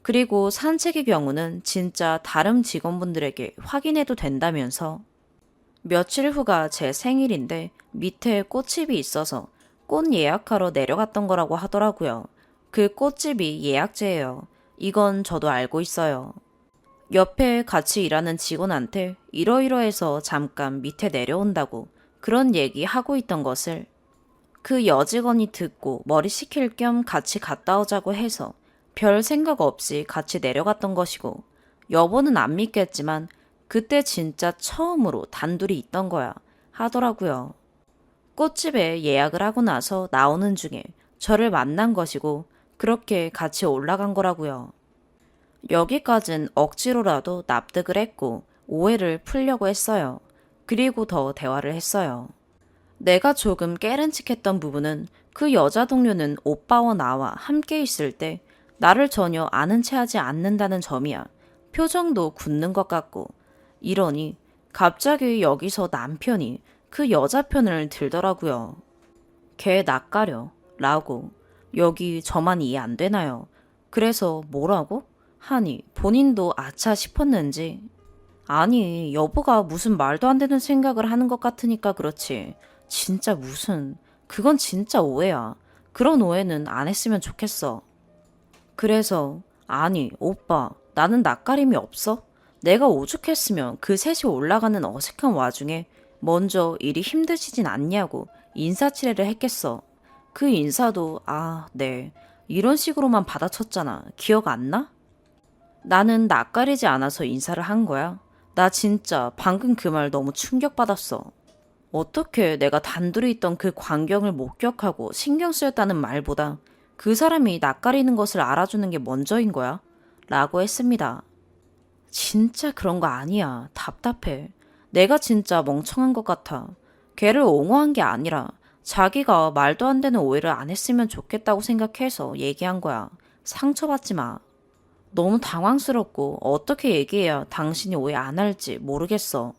그리고 산책의 경우는 진짜 다른 직원분들에게 확인해도 된다면서 며칠 후가 제 생일인데 밑에 꽃집이 있어서 꽃 예약하러 내려갔던 거라고 하더라고요. 그 꽃집이 예약제예요. 이건 저도 알고 있어요. 옆에 같이 일하는 직원한테 이러이러해서 잠깐 밑에 내려온다고 그런 얘기 하고 있던 것을 그 여직원이 듣고 머리 식힐 겸 같이 갔다 오자고 해서 별 생각 없이 같이 내려갔던 것이고 여보는 안 믿겠지만 그때 진짜 처음으로 단둘이 있던 거야 하더라고요. 꽃집에 예약을 하고 나서 나오는 중에 저를 만난 것이고 그렇게 같이 올라간 거라고요. 여기까진 억지로라도 납득을 했고 오해를 풀려고 했어요. 그리고 더 대화를 했어요. 내가 조금 깨른칙했던 부분은 그 여자 동료는 오빠와 나와 함께 있을 때 나를 전혀 아는 체 하지 않는다는 점이야. 표정도 굳는 것 같고 이러니 갑자기 여기서 남편이 그 여자 편을 들더라고요. 걔 낯가려 라고. 여기 저만 이해 안 되나요? 그래서 뭐라고? 하니 본인도 아차 싶었는지 아니 여보가 무슨 말도 안 되는 생각을 하는 것 같으니까 그렇지. 진짜 무슨 그건 진짜 오해야. 그런 오해는 안 했으면 좋겠어. 그래서 아니 오빠 나는 낯가림이 없어? 내가 오죽했으면 그 셋이 올라가는 어색한 와중에 먼저 일이 힘드시진 않냐고 인사치레를 했겠어. 그 인사도 네 이런 식으로만 받아쳤잖아. 기억 안 나? 나는 낯가리지 않아서 인사를 한 거야. 나 진짜 방금 그 말 너무 충격받았어. 어떻게 내가 단둘이 있던 그 광경을 목격하고 신경 쓰였다는 말보다 그 사람이 낯가리는 것을 알아주는 게 먼저인 거야? 라고 했습니다. 진짜 그런 거 아니야. 답답해. 내가 진짜 멍청한 것 같아. 걔를 옹호한 게 아니라 자기가 말도 안 되는 오해를 안 했으면 좋겠다고 생각해서 얘기한 거야. 상처받지 마. 너무 당황스럽고 어떻게 얘기해야 당신이 오해 안 할지 모르겠어.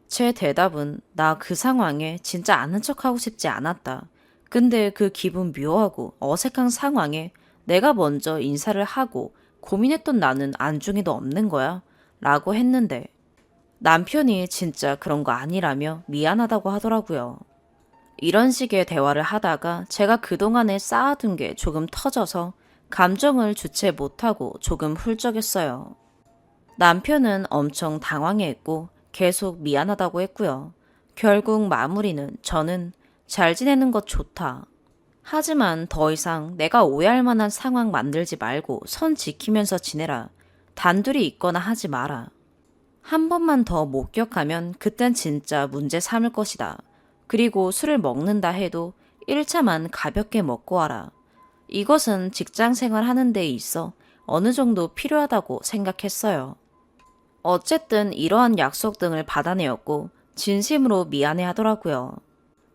제 대답은 나 그 상황에 진짜 아는 척하고 싶지 않았다. 근데 그 기분 묘하고 어색한 상황에 내가 먼저 인사를 하고 고민했던 나는 안중에도 없는 거야? 라고 했는데 남편이 진짜 그런 거 아니라며 미안하다고 하더라고요. 이런 식의 대화를 하다가 제가 그동안에 쌓아둔 게 조금 터져서 감정을 주체 못하고 조금 훌쩍였어요. 남편은 엄청 당황해했고 계속 미안하다고 했고요. 결국 마무리는 저는 잘 지내는 것 좋다. 하지만 더 이상 내가 오해할 만한 상황 만들지 말고 선 지키면서 지내라. 단둘이 있거나 하지 마라. 한 번만 더 목격하면 그땐 진짜 문제 삼을 것이다. 그리고 술을 먹는다 해도 1차만 가볍게 먹고 와라. 이것은 직장 생활 하는 데 있어 어느 정도 필요하다고 생각했어요. 어쨌든 이러한 약속 등을 받아내었고 진심으로 미안해 하더라고요.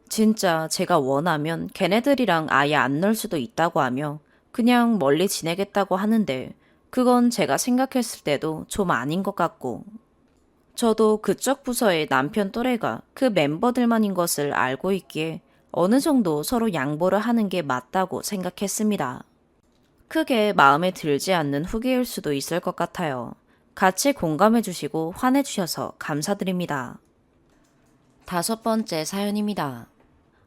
진짜 제가 원하면 걔네들이랑 아예 안 놀 수도 있다고 하며 그냥 멀리 지내겠다고 하는데 그건 제가 생각했을 때도 좀 아닌 것 같고 저도 그쪽 부서의 남편 또래가 그 멤버들만인 것을 알고 있기에 어느 정도 서로 양보를 하는 게 맞다고 생각했습니다. 크게 마음에 들지 않는 후기일 수도 있을 것 같아요. 같이 공감해 주시고 환해 주셔서 감사드립니다. 5번째 사연입니다.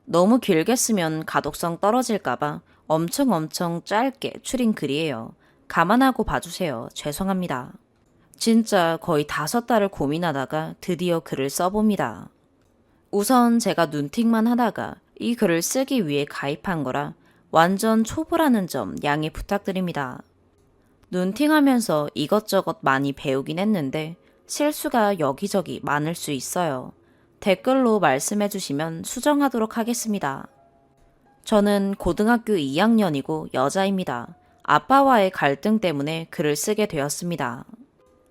너무 길게 쓰면 가독성 떨어질까봐 엄청 짧게 추린 글이에요. 감안하고 봐주세요. 죄송합니다. 진짜 거의 5달을 고민하다가 드디어 글을 써봅니다. 우선 제가 눈팅만 하다가 이 글을 쓰기 위해 가입한 거라 완전 초보라는 점 양해 부탁드립니다. 눈팅하면서 이것저것 많이 배우긴 했는데 실수가 여기저기 많을 수 있어요. 댓글로 말씀해 주시면 수정하도록 하겠습니다. 저는 고등학교 2학년이고 여자입니다. 아빠와의 갈등 때문에 글을 쓰게 되었습니다.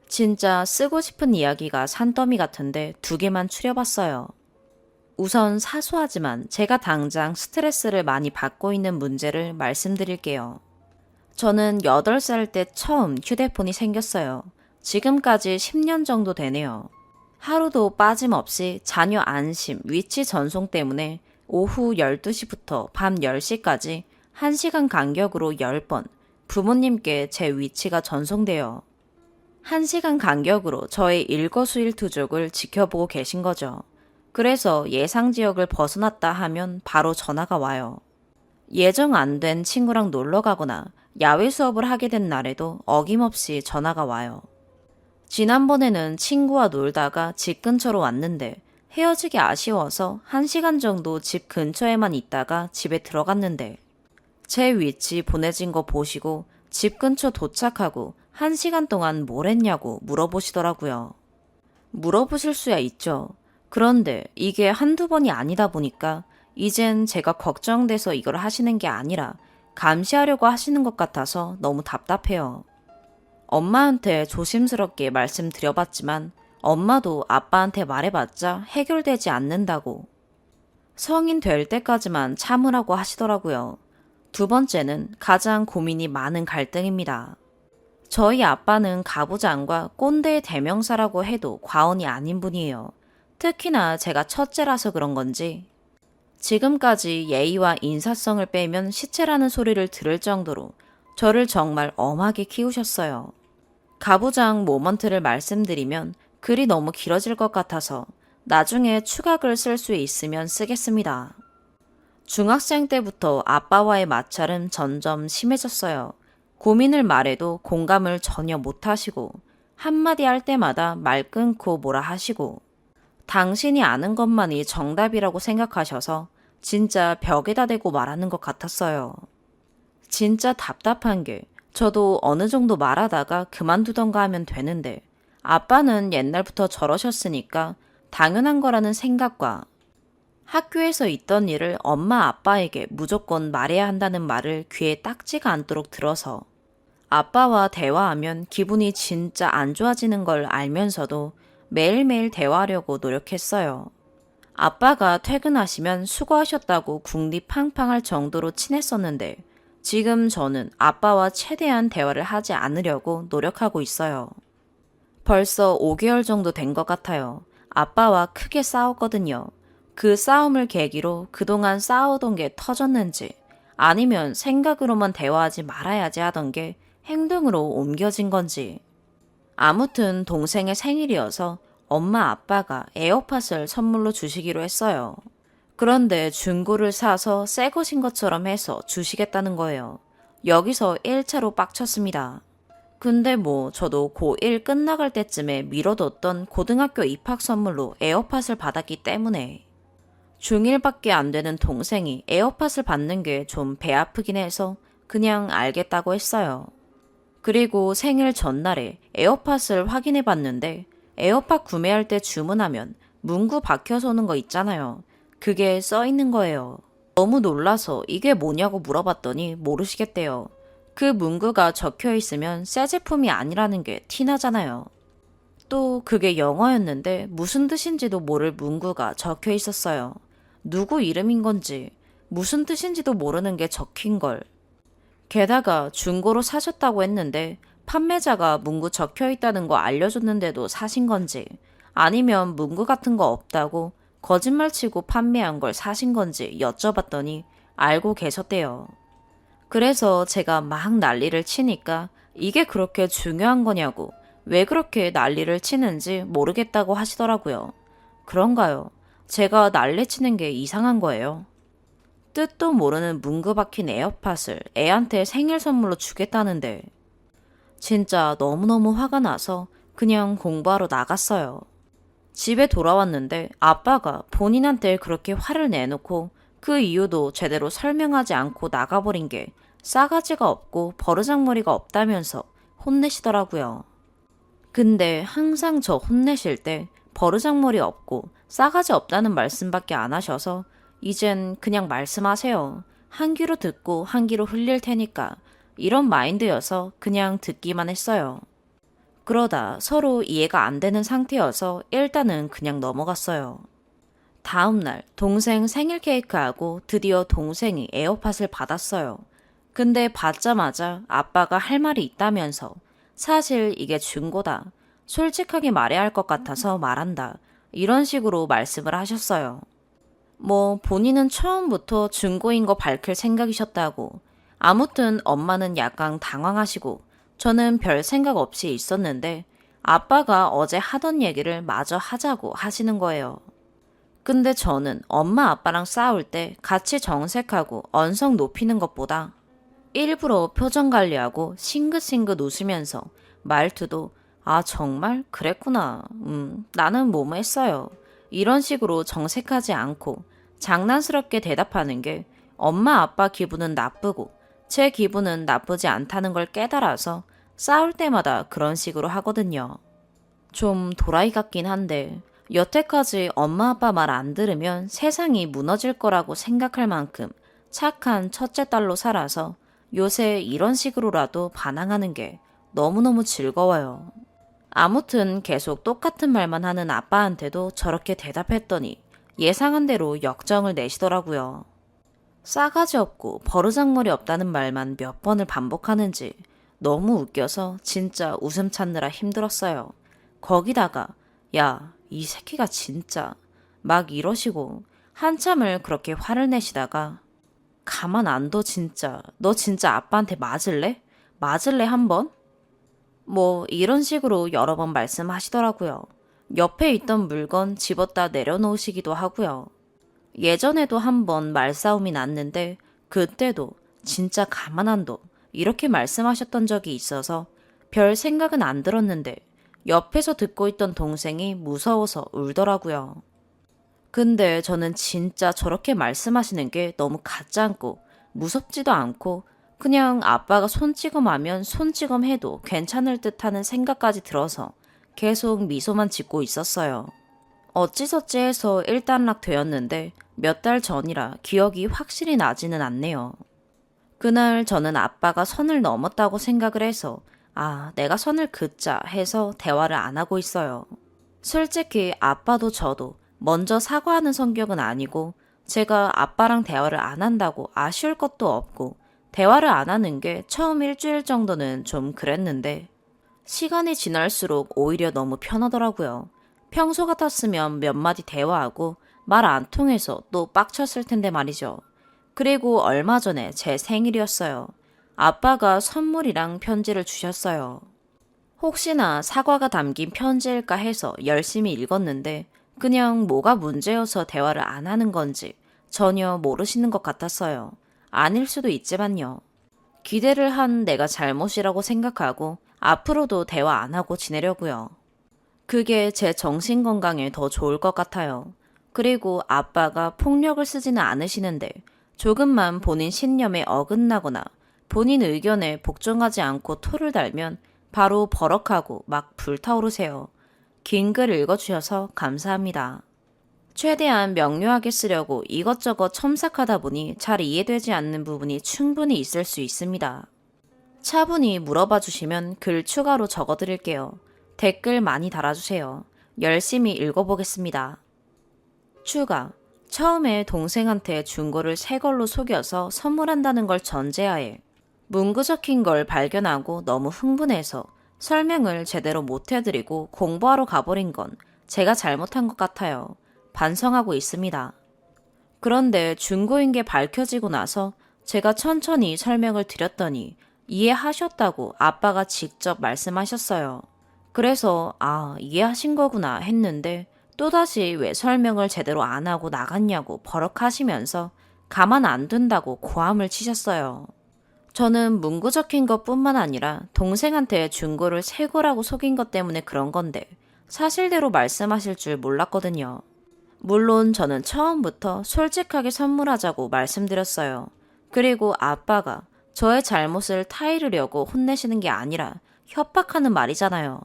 진짜 쓰고 싶은 이야기가 산더미 같은데 2개만 추려봤어요. 우선 사소하지만 제가 당장 스트레스를 많이 받고 있는 문제를 말씀드릴게요. 저는 8살 때 처음 휴대폰이 생겼어요. 지금까지 10년 정도 되네요. 하루도 빠짐없이 자녀 안심, 위치 전송 때문에 오후 12시부터 밤 10시까지 1시간 간격으로 10번 부모님께 제 위치가 전송돼요. 1시간 간격으로 저의 일거수일투족을 지켜보고 계신 거죠. 그래서 예상 지역을 벗어났다 하면 바로 전화가 와요. 예정 안 된 친구랑 놀러 가거나 야외 수업을 하게 된 날에도 어김없이 전화가 와요. 지난번에는 친구와 놀다가 집 근처로 왔는데 헤어지기 아쉬워서 1시간 정도 집 근처에만 있다가 집에 들어갔는데 제 위치 보내진 거 보시고 집 근처 도착하고 1시간 동안 뭘 했냐고 물어보시더라고요. 물어보실 수야 있죠. 그런데 이게 한두 번이 아니다 보니까 이젠 제가 걱정돼서 이걸 하시는 게 아니라 감시하려고 하시는 것 같아서 너무 답답해요. 엄마한테 조심스럽게 말씀드려봤지만 엄마도 아빠한테 말해봤자 해결되지 않는다고. 성인 될 때까지만 참으라고 하시더라고요. 2번째는 가장 고민이 많은 갈등입니다. 저희 아빠는 가부장과 꼰대의 대명사라고 해도 과언이 아닌 분이에요. 특히나 제가 첫째라서 그런 건지 지금까지 예의와 인사성을 빼면 시체라는 소리를 들을 정도로 저를 정말 엄하게 키우셨어요. 가부장 모먼트를 말씀드리면 글이 너무 길어질 것 같아서 나중에 추가글 쓸 수 있으면 쓰겠습니다. 중학생 때부터 아빠와의 마찰은 점점 심해졌어요. 고민을 말해도 공감을 전혀 못하시고 한마디 할 때마다 말 끊고 뭐라 하시고 당신이 아는 것만이 정답이라고 생각하셔서 진짜 벽에다 대고 말하는 것 같았어요. 진짜 답답한 게 저도 어느 정도 말하다가 그만두던가 하면 되는데 아빠는 옛날부터 저러셨으니까 당연한 거라는 생각과 학교에서 있던 일을 엄마 아빠에게 무조건 말해야 한다는 말을 귀에 딱지가 않도록 들어서 아빠와 대화하면 기분이 진짜 안 좋아지는 걸 알면서도 매일매일 대화하려고 노력했어요. 아빠가 퇴근하시면 수고하셨다고 궁디 팡팡할 정도로 친했었는데 지금 저는 아빠와 최대한 대화를 하지 않으려고 노력하고 있어요. 벌써 5개월 정도 된 것 같아요. 아빠와 크게 싸웠거든요. 그 싸움을 계기로 그동안 싸우던 게 터졌는지 아니면 생각으로만 대화하지 말아야지 하던 게 행동으로 옮겨진 건지. 아무튼 동생의 생일이어서 엄마 아빠가 에어팟을 선물로 주시기로 했어요. 그런데 중고를 사서 새 것인 것처럼 해서 주시겠다는 거예요. 여기서 1차로 빡쳤습니다. 근데 뭐 저도 고1 끝나갈 때쯤에 미뤄뒀던 고등학교 입학 선물로 에어팟을 받았기 때문에 중1밖에 안 되는 동생이 에어팟을 받는 게 좀 배 아프긴 해서 그냥 알겠다고 했어요. 그리고 생일 전날에 에어팟을 확인해 봤는데 에어팟 구매할 때 주문하면 문구 박혀서 오는 거 있잖아요. 그게 써 있는 거예요. 너무 놀라서 이게 뭐냐고 물어봤더니 모르시겠대요. 그 문구가 적혀 있으면 새 제품이 아니라는 게 티나잖아요. 또 그게 영어였는데 무슨 뜻인지도 모를 문구가 적혀 있었어요. 누구 이름인 건지 무슨 뜻인지도 모르는 게 적힌 걸. 게다가 중고로 사셨다고 했는데 판매자가 문구 적혀 있다는 거 알려줬는데도 사신 건지 아니면 문구 같은 거 없다고 거짓말치고 판매한 걸 사신 건지 여쭤봤더니 알고 계셨대요. 그래서 제가 막 난리를 치니까 이게 그렇게 중요한 거냐고 왜 그렇게 난리를 치는지 모르겠다고 하시더라고요. 그런가요? 제가 난리치는 게 이상한 거예요. 뜻도 모르는 문구 박힌 에어팟을 애한테 생일 선물로 주겠다는데 진짜 너무너무 화가 나서 그냥 공부하러 나갔어요. 집에 돌아왔는데 아빠가 본인한테 그렇게 화를 내놓고 그 이유도 제대로 설명하지 않고 나가버린 게 싸가지가 없고 버르장머리가 없다면서 혼내시더라고요. 근데 항상 저 혼내실 때 버르장머리 없고 싸가지 없다는 말씀밖에 안 하셔서 이젠 그냥 말씀하세요. 한 귀로 듣고 한 귀로 흘릴 테니까 이런 마인드여서 그냥 듣기만 했어요. 그러다 서로 이해가 안 되는 상태여서 일단은 그냥 넘어갔어요. 다음날 동생 생일 케이크하고 드디어 동생이 에어팟을 받았어요. 근데 받자마자 아빠가 할 말이 있다면서 사실 이게 중고다. 솔직하게 말해야 할 것 같아서 말한다. 이런 식으로 말씀을 하셨어요. 뭐 본인은 처음부터 중고인 거 밝힐 생각이셨다고. 아무튼 엄마는 약간 당황하시고 저는 별 생각 없이 있었는데 아빠가 어제 하던 얘기를 마저 하자고 하시는 거예요. 근데 저는 엄마 아빠랑 싸울 때 같이 정색하고 언성 높이는 것보다 일부러 표정 관리하고 싱긋싱긋 웃으면서 말투도 아 정말 그랬구나 나는 뭐뭐 했어요 이런 식으로 정색하지 않고 장난스럽게 대답하는 게 엄마 아빠 기분은 나쁘고 제 기분은 나쁘지 않다는 걸 깨달아서 싸울 때마다 그런 식으로 하거든요. 좀 도라이 같긴 한데 여태까지 엄마 아빠 말 안 들으면 세상이 무너질 거라고 생각할 만큼 착한 첫째 딸로 살아서 요새 이런 식으로라도 반항하는 게 너무너무 즐거워요. 아무튼 계속 똑같은 말만 하는 아빠한테도 저렇게 대답했더니 예상한 대로 역정을 내시더라고요. 싸가지 없고 버르장머리 없다는 말만 몇 번을 반복하는지 너무 웃겨서 진짜 웃음 찾느라 힘들었어요. 거기다가 야, 이 새끼가 진짜 막 이러시고 한참을 그렇게 화를 내시다가 가만 안 둬 진짜. 너 진짜 아빠한테 맞을래? 맞을래 한번? 뭐 이런 식으로 여러 번 말씀하시더라고요. 옆에 있던 물건 집었다 내려놓으시기도 하고요. 예전에도 한 번 말싸움이 났는데 그때도 진짜 가만 안 둬. 이렇게 말씀하셨던 적이 있어서 별 생각은 안 들었는데 옆에서 듣고 있던 동생이 무서워서 울더라고요. 근데 저는 진짜 저렇게 말씀하시는 게 너무 가짜고 무섭지도 않고 그냥 아빠가 손찌검하면 손찌검 해도 괜찮을 듯 하는 생각까지 들어서 계속 미소만 짓고 있었어요. 어찌저찌 해서 일단락 되었는데 몇 달 전이라 기억이 확실히 나지는 않네요. 그날 저는 아빠가 선을 넘었다고 생각을 해서 아, 내가 선을 긋자 해서 대화를 안 하고 있어요. 솔직히 아빠도 저도 먼저 사과하는 성격은 아니고 제가 아빠랑 대화를 안 한다고 아쉬울 것도 없고 대화를 안 하는 게 처음 일주일 정도는 좀 그랬는데 시간이 지날수록 오히려 너무 편하더라고요. 평소 같았으면 몇 마디 대화하고 말 안 통해서 또 빡쳤을 텐데 말이죠. 그리고 얼마 전에 제 생일이었어요. 아빠가 선물이랑 편지를 주셨어요. 혹시나 사과가 담긴 편지일까 해서 열심히 읽었는데 그냥 뭐가 문제여서 대화를 안 하는 건지 전혀 모르시는 것 같았어요. 아닐 수도 있지만요. 기대를 한 내가 잘못이라고 생각하고 앞으로도 대화 안 하고 지내려고요. 그게 제 정신 건강에 더 좋을 것 같아요. 그리고 아빠가 폭력을 쓰지는 않으시는데 조금만 본인 신념에 어긋나거나 본인 의견에 복종하지 않고 토를 달면 바로 버럭하고 막 불타오르세요. 긴 글 읽어주셔서 감사합니다. 최대한 명료하게 쓰려고 이것저것 첨삭하다 보니 잘 이해되지 않는 부분이 충분히 있을 수 있습니다. 차분히 물어봐 주시면 글 추가로 적어드릴게요. 댓글 많이 달아주세요. 열심히 읽어보겠습니다. 추가. 처음에 동생한테 중고를 새 걸로 속여서 선물한다는 걸 전제하에 문구 적힌 걸 발견하고 너무 흥분해서 설명을 제대로 못 해드리고 공부하러 가버린 건 제가 잘못한 것 같아요. 반성하고 있습니다. 그런데 중고인 게 밝혀지고 나서 제가 천천히 설명을 드렸더니 이해하셨다고 아빠가 직접 말씀하셨어요. 그래서 아, 이해하신 거구나 했는데 또다시 왜 설명을 제대로 안 하고 나갔냐고 버럭하시면서 가만 안 둔다고 고함을 치셨어요. 저는 문구 적힌 것뿐만 아니라 동생한테 중고를 새 거라고 속인 것 때문에 그런 건데 사실대로 말씀하실 줄 몰랐거든요. 물론 저는 처음부터 솔직하게 선물하자고 말씀드렸어요. 그리고 아빠가 저의 잘못을 타이르려고 혼내시는 게 아니라 협박하는 말이잖아요.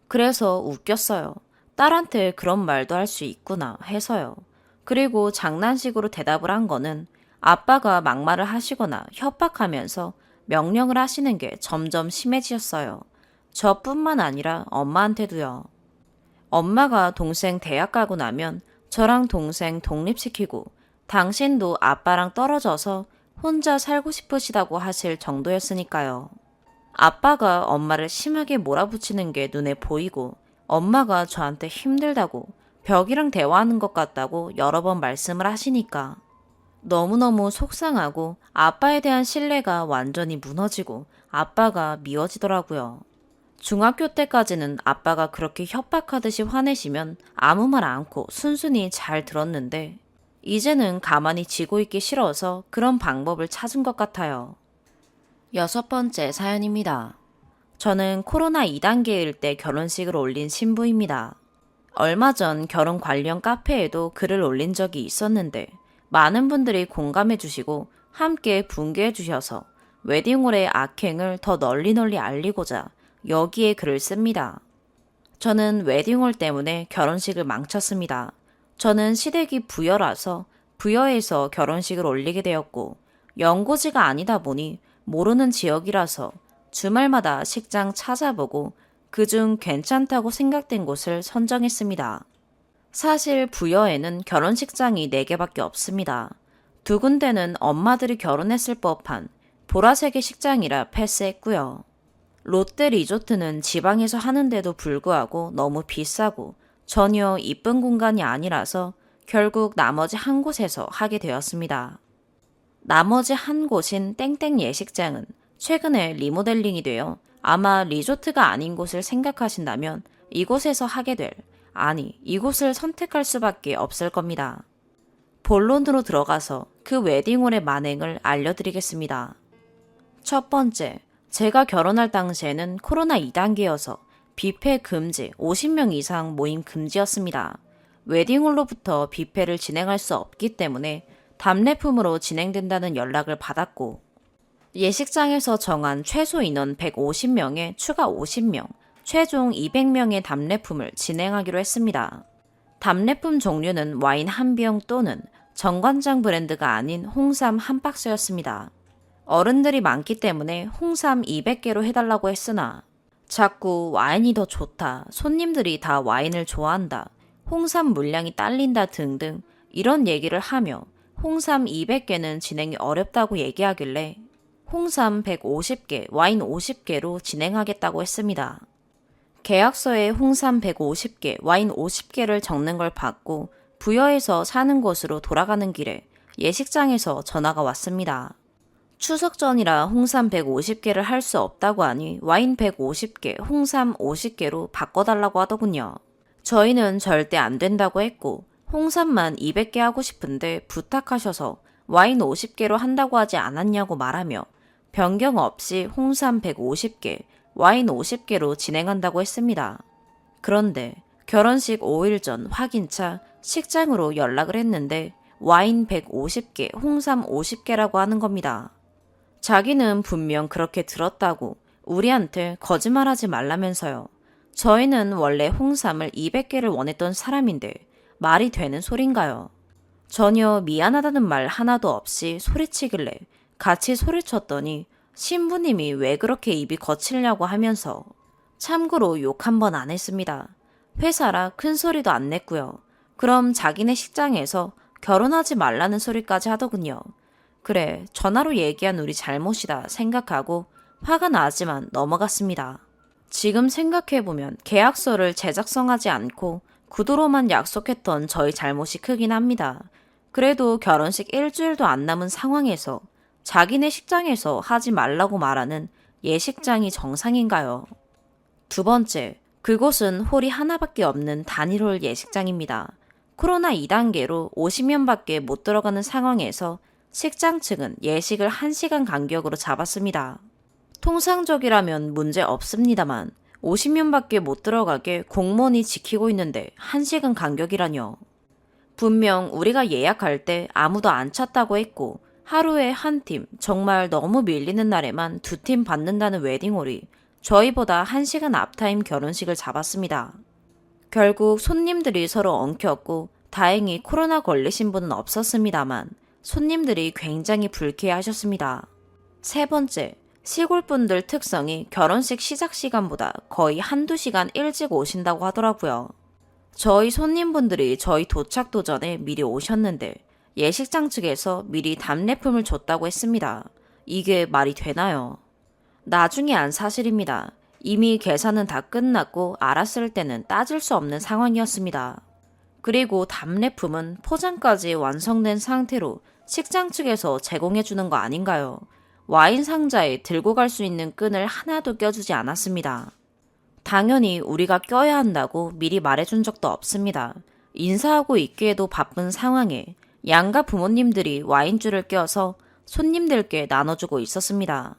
그래서 웃겼어요. 딸한테 그런 말도 할 수 있구나 해서요. 그리고 장난식으로 대답을 한 거는 아빠가 막말을 하시거나 협박하면서 명령을 하시는 게 점점 심해지셨어요. 저뿐만 아니라 엄마한테도요. 엄마가 동생 대학 가고 나면 저랑 동생 독립시키고 당신도 아빠랑 떨어져서 혼자 살고 싶으시다고 하실 정도였으니까요. 아빠가 엄마를 심하게 몰아붙이는 게 눈에 보이고 엄마가 저한테 힘들다고 벽이랑 대화하는 것 같다고 여러 번 말씀을 하시니까 너무너무 속상하고 아빠에 대한 신뢰가 완전히 무너지고 아빠가 미워지더라고요. 중학교 때까지는 아빠가 그렇게 협박하듯이 화내시면 아무 말 않고 순순히 잘 들었는데 이제는 가만히 지고 있기 싫어서 그런 방법을 찾은 것 같아요. 6번째 사연입니다. 저는 코로나 2단계일 때 결혼식을 올린 신부입니다. 얼마 전 결혼 관련 카페에도 글을 올린 적이 있었는데 많은 분들이 공감해 주시고 함께 분개해 주셔서 웨딩홀의 악행을 더 널리 알리고자 여기에 글을 씁니다. 저는 웨딩홀 때문에 결혼식을 망쳤습니다. 저는 시댁이 부여라서 부여에서 결혼식을 올리게 되었고 연고지가 아니다 보니 모르는 지역이라서 주말마다 식장 찾아보고 그중 괜찮다고 생각된 곳을 선정했습니다. 사실 부여에는 결혼식장이 4개밖에 없습니다. 2군데는 엄마들이 결혼했을 법한 보라색의 식장이라 패스했고요. 롯데 리조트는 지방에서 하는데도 불구하고 너무 비싸고 전혀 이쁜 공간이 아니라서 결국 나머지 한 곳에서 하게 되었습니다. 나머지 한 곳인 땡땡 예식장은 최근에 리모델링이 되어 아마 리조트가 아닌 곳을 생각하신다면 이곳에서 하게 될, 아니 이곳을 선택할 수밖에 없을 겁니다. 본론으로 들어가서 그 웨딩홀의 만행을 알려드리겠습니다. 첫 번째, 제가 결혼할 당시에는 코로나 2단계여서 뷔페 금지, 50명 이상 모임 금지였습니다. 웨딩홀로부터 뷔페를 진행할 수 없기 때문에 답례품으로 진행된다는 연락을 받았고 예식장에서 정한 최소 인원 150명에 추가 50명, 최종 200명의 답례품을 진행하기로 했습니다. 답례품 종류는 와인 한 병 또는 정관장 브랜드가 아닌 홍삼 한 박스였습니다. 어른들이 많기 때문에 홍삼 200개로 해달라고 했으나 자꾸 와인이 더 좋다, 손님들이 다 와인을 좋아한다, 홍삼 물량이 딸린다 등등 이런 얘기를 하며 홍삼 200개는 진행이 어렵다고 얘기하길래 홍삼 150개, 와인 50개로 진행하겠다고 했습니다. 계약서에 홍삼 150개, 와인 50개를 적는 걸 받고 부여에서 사는 곳으로 돌아가는 길에 예식장에서 전화가 왔습니다. 추석 전이라 홍삼 150개를 할 수 없다고 하니 와인 150개, 홍삼 50개로 바꿔달라고 하더군요. 저희는 절대 안 된다고 했고 홍삼만 200개 하고 싶은데 부탁하셔서 와인 50개로 한다고 하지 않았냐고 말하며 변경 없이 홍삼 150개, 와인 50개로 진행한다고 했습니다. 그런데 결혼식 5일 전 확인차 식장으로 연락을 했는데 와인 150개, 홍삼 50개라고 하는 겁니다. 자기는 분명 그렇게 들었다고 우리한테 거짓말하지 말라면서요. 저희는 원래 홍삼을 200개를 원했던 사람인데 말이 되는 소린가요? 전혀 미안하다는 말 하나도 없이 소리치길래 같이 소리쳤더니 신부님이 왜 그렇게 입이 거칠냐고 하면서 참고로 욕 한 번 안 했습니다. 회사라 큰 소리도 안 냈고요. 그럼 자기네 식장에서 결혼하지 말라는 소리까지 하더군요. 그래, 전화로 얘기한 우리 잘못이다 생각하고 화가 나지만 넘어갔습니다. 지금 생각해보면 계약서를 제작성하지 않고 구두로만 약속했던 저희 잘못이 크긴 합니다. 그래도 결혼식 일주일도 안 남은 상황에서 자기네 식장에서 하지 말라고 말하는 예식장이 정상인가요? 두 번째, 그곳은 홀이 하나밖에 없는 단일홀 예식장입니다. 코로나 2단계로 50명밖에 못 들어가는 상황에서 식장 측은 예식을 1시간 간격으로 잡았습니다. 통상적이라면 문제 없습니다만 50명밖에 못 들어가게 공무원이 지키고 있는데 1시간 간격이라뇨. 분명 우리가 예약할 때 아무도 안 찼다고 했고 하루에 한 팀, 정말 너무 밀리는 날에만 2팀 받는다는 웨딩홀이 저희보다 1시간 앞타임 결혼식을 잡았습니다. 결국 손님들이 서로 엉켰고 다행히 코로나 걸리신 분은 없었습니다만 손님들이 굉장히 불쾌해하셨습니다. 세 번째, 시골분들 특성이 결혼식 시작 시간보다 거의 한두 시간 일찍 오신다고 하더라고요. 저희 손님분들이 저희 도착도 전에 미리 오셨는데 예식장 측에서 미리 답례품을 줬다고 했습니다. 이게 말이 되나요? 나중에 안 사실입니다. 이미 계산은 다 끝났고 알았을 때는 따질 수 없는 상황이었습니다. 그리고 답례품은 포장까지 완성된 상태로 식장 측에서 제공해 주는 거 아닌가요? 와인 상자에 들고 갈 수 있는 끈을 하나도 껴주지 않았습니다. 당연히 우리가 껴야 한다고 미리 말해준 적도 없습니다. 인사하고 있기에도 바쁜 상황에 양가 부모님들이 와인줄을 껴서 손님들께 나눠주고 있었습니다.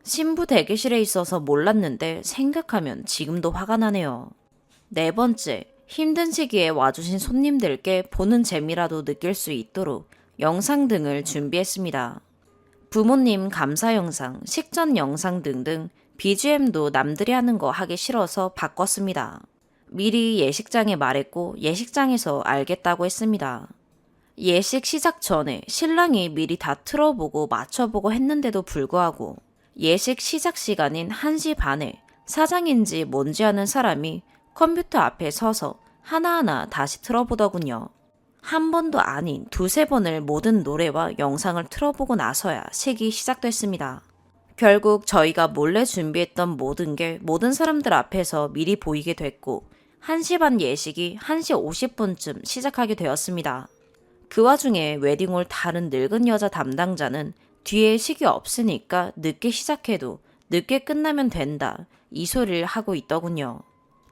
신부 대기실에 있어서 몰랐는데 생각하면 지금도 화가 나네요. 네 번째, 힘든 시기에 와주신 손님들께 보는 재미라도 느낄 수 있도록 영상 등을 준비했습니다. 부모님 감사 영상, 식전 영상 등등 BGM도 남들이 하는 거 하기 싫어서 바꿨습니다. 미리 예식장에 말했고 예식장에서 알겠다고 했습니다. 예식 시작 전에 신랑이 미리 다 틀어보고 맞춰보고 했는데도 불구하고 예식 시작 시간인 1시 반에 사장인지 뭔지 아는 사람이 컴퓨터 앞에 서서 하나하나 다시 틀어보더군요. 한 번도 아닌 두세 번을 모든 노래와 영상을 틀어보고 나서야 식이 시작됐습니다. 결국 저희가 몰래 준비했던 모든 게 모든 사람들 앞에서 미리 보이게 됐고 1시 반 예식이 1시 50분쯤 시작하게 되었습니다. 그 와중에 웨딩홀 다른 늙은 여자 담당자는 뒤에 식이 없으니까 늦게 시작해도 늦게 끝나면 된다 이 소리를 하고 있더군요.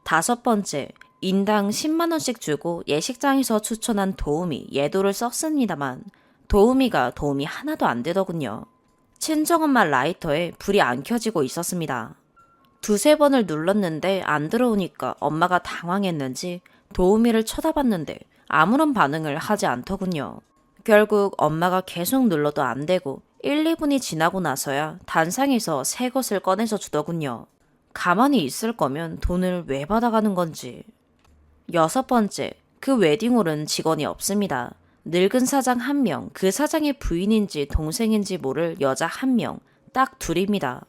다섯 번째, 인당 10만원씩 주고 예식장에서 추천한 도우미 예도를 썼습니다만 도우미가 도움이 하나도 안 되더군요. 친정엄마 라이터에 불이 안 켜지고 있었습니다. 두세 번을 눌렀는데 안 들어오니까 엄마가 당황했는지 도우미를 쳐다봤는데 아무런 반응을 하지 않더군요. 결국 엄마가 계속 눌러도 안 되고 1, 2분이 지나고 나서야 단상에서 새 것을 꺼내서 주더군요. 가만히 있을 거면 돈을 왜 받아가는 건지. 여섯 번째, 그 웨딩홀은 직원이 없습니다. 늙은 사장 1명, 그 사장의 부인인지 동생인지 모를 여자 1명, 딱 둘입니다.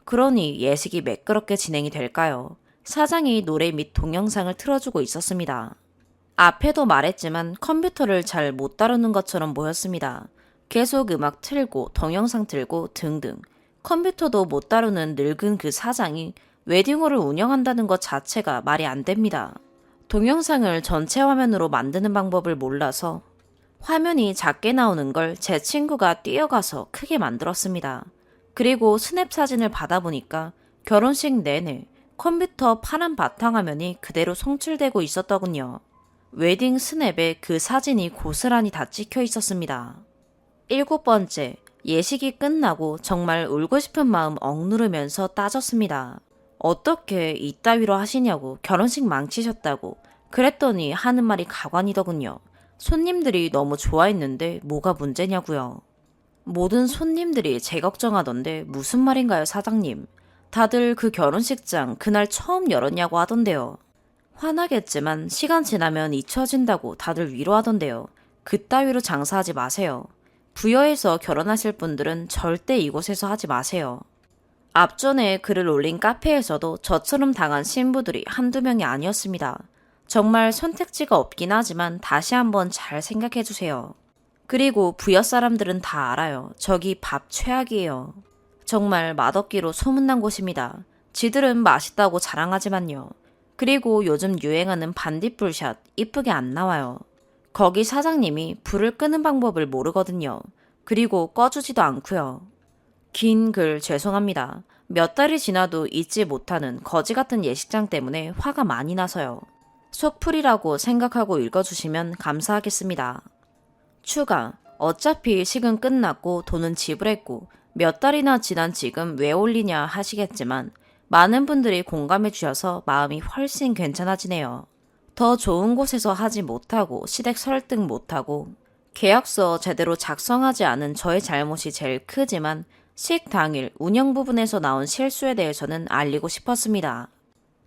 그러니 예식이 매끄럽게 진행이 될까요? 사장이 노래 및 동영상을 틀어주고 있었습니다. 앞에도 말했지만 컴퓨터를 잘 못 다루는 것처럼 보였습니다. 계속 음악 틀고 동영상 틀고 등등. 컴퓨터도 못 다루는 늙은 그 사장이 웨딩홀을 운영한다는 것 자체가 말이 안 됩니다. 동영상을 전체 화면으로 만드는 방법을 몰라서 화면이 작게 나오는 걸 제 친구가 뛰어가서 크게 만들었습니다. 그리고 스냅 사진을 받아보니까 결혼식 내내 컴퓨터 파란 바탕화면이 그대로 송출되고 있었더군요. 웨딩 스냅에 그 사진이 고스란히 다 찍혀 있었습니다. 일곱 번째, 예식이 끝나고 정말 울고 싶은 마음 억누르면서 따졌습니다. 어떻게 이따위로 하시냐고 결혼식 망치셨다고 그랬더니 하는 말이 가관이더군요. 손님들이 너무 좋아했는데 뭐가 문제냐고요. 모든 손님들이 제 걱정하던데 무슨 말인가요 사장님. 다들 그 결혼식장 그날 처음 열었냐고 하던데요. 화나겠지만 시간 지나면 잊혀진다고 다들 위로하던데요. 그따위로 장사하지 마세요. 부여에서 결혼하실 분들은 절대 이곳에서 하지 마세요. 앞전에 글을 올린 카페에서도 저처럼 당한 신부들이 한두 명이 아니었습니다. 정말 선택지가 없긴 하지만 다시 한번 잘 생각해 주세요. 그리고 부여 사람들은 다 알아요. 저기 밥 최악이에요. 정말 맛없기로 소문난 곳입니다. 지들은 맛있다고 자랑하지만요. 그리고 요즘 유행하는 반딧불샷 이쁘게 안 나와요. 거기 사장님이 불을 끄는 방법을 모르거든요. 그리고 꺼주지도 않고요. 긴 글 죄송합니다. 몇 달이 지나도 잊지 못하는 거지 같은 예식장 때문에 화가 많이 나서요. 속풀이라고 생각하고 읽어주시면 감사하겠습니다. 추가, 어차피 식은 끝났고 돈은 지불했고 몇 달이나 지난 지금 왜 올리냐 하시겠지만 많은 분들이 공감해 주셔서 마음이 훨씬 괜찮아지네요. 더 좋은 곳에서 하지 못하고 시댁 설득 못하고 계약서 제대로 작성하지 않은 저의 잘못이 제일 크지만 식 당일 운영 부분에서 나온 실수에 대해서는 알리고 싶었습니다.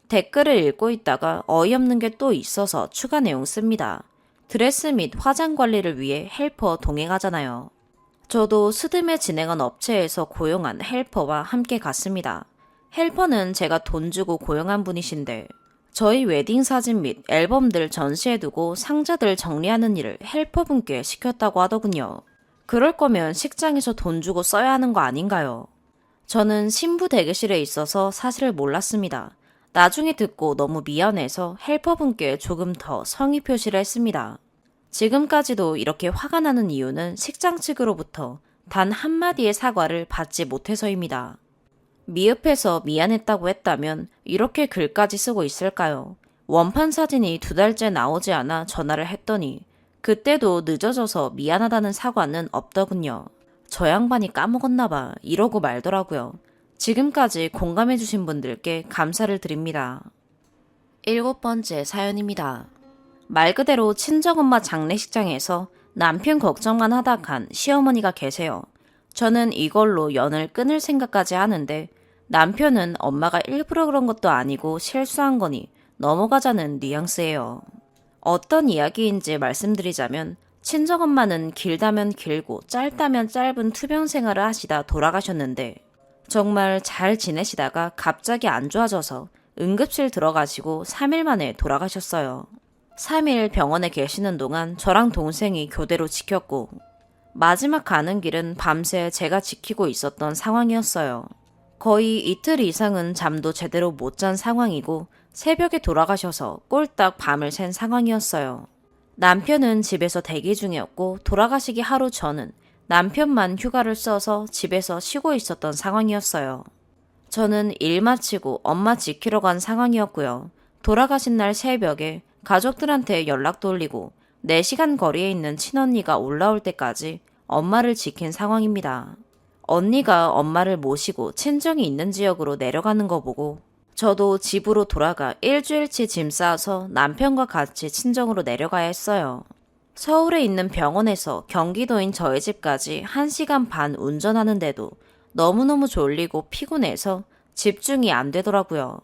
댓글을 읽고 있다가 어이없는 게 또 있어서 추가 내용 씁니다. 드레스 및 화장 관리를 위해 헬퍼 동행하잖아요. 저도 스드메 진행한 업체에서 고용한 헬퍼와 함께 갔습니다. 헬퍼는 제가 돈 주고 고용한 분이신데 저희 웨딩 사진 및 앨범들 전시해두고 상자들 정리하는 일을 헬퍼분께 시켰다고 하더군요. 그럴 거면 식장에서 돈 주고 써야 하는 거 아닌가요? 저는 신부 대기실에 있어서 사실을 몰랐습니다. 나중에 듣고 너무 미안해서 헬퍼분께 조금 더 성의 표시를 했습니다. 지금까지도 이렇게 화가 나는 이유는 식장 측으로부터 단 한마디의 사과를 받지 못해서입니다. 미흡해서 미안했다고 했다면 이렇게 글까지 쓰고 있을까요? 원판 사진이 2달째 나오지 않아 전화를 했더니 그때도 늦어져서 미안하다는 사과는 없더군요. 저 양반이 까먹었나봐 이러고 말더라고요. 지금까지 공감해주신 분들께 감사를 드립니다. 7번째 사연입니다. 말 그대로 친정엄마 장례식장에서 남편 걱정만 하다 간 시어머니가 계세요. 저는 이걸로 연을 끊을 생각까지 하는데 남편은 엄마가 일부러 그런 것도 아니고 실수한 거니 넘어가자는 뉘앙스예요. 어떤 이야기인지 말씀드리자면 친정엄마는 길다면 길고 짧다면 짧은 투병 생활을 하시다 돌아가셨는데 정말 잘 지내시다가 갑자기 안 좋아져서 응급실 들어가시고 3일 만에 돌아가셨어요. 3일 병원에 계시는 동안 저랑 동생이 교대로 지켰고 마지막 가는 길은 밤새 제가 지키고 있었던 상황이었어요. 거의 이틀 이상은 잠도 제대로 못 잔 상황이고 새벽에 돌아가셔서 꼴딱 밤을 샌 상황이었어요. 남편은 집에서 대기 중이었고 돌아가시기 하루 전은 남편만 휴가를 써서 집에서 쉬고 있었던 상황이었어요. 저는 일 마치고 엄마 지키러 간 상황이었고요. 돌아가신 날 새벽에 가족들한테 연락 돌리고 4시간 거리에 있는 친언니가 올라올 때까지 엄마를 지킨 상황입니다. 언니가 엄마를 모시고 친정이 있는 지역으로 내려가는 거 보고 저도 집으로 돌아가 일주일치 짐 싸서 남편과 같이 친정으로 내려가야 했어요. 서울에 있는 병원에서 경기도인 저희 집까지 1시간 반 운전하는데도 너무너무 졸리고 피곤해서 집중이 안 되더라고요.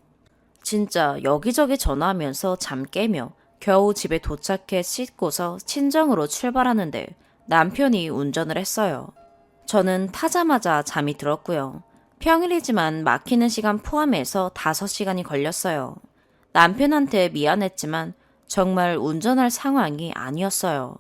진짜 여기저기 전화하면서 잠 깨며 겨우 집에 도착해 씻고서 친정으로 출발하는데 남편이 운전을 했어요. 저는 타자마자 잠이 들었고요. 평일이지만 막히는 시간 포함해서 5시간이 걸렸어요. 남편한테 미안했지만 정말 운전할 상황이 아니었어요.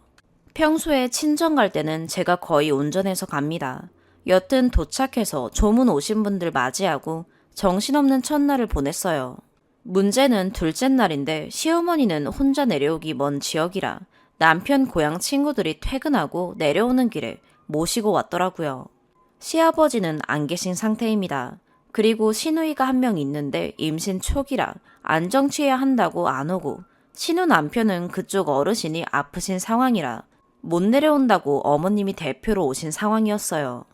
평소에 친정 갈 때는 제가 거의 운전해서 갑니다. 여튼 도착해서 조문 오신 분들 맞이하고 정신없는 첫날을 보냈어요. 문제는 둘째 날인데 시어머니는 혼자 내려오기 먼 지역이라 남편 고향 친구들이 퇴근하고 내려오는 길에 모시고 왔더라고요. 시아버지는 안 계신 상태입니다. 그리고 시누이가 한 명 있는데 임신 초기라 안정취해야 한다고 안 오고 시누 남편은 그쪽 어르신이 아프신 상황이라 못 내려온다고 어머님이 대표로 오신 상황이었어요.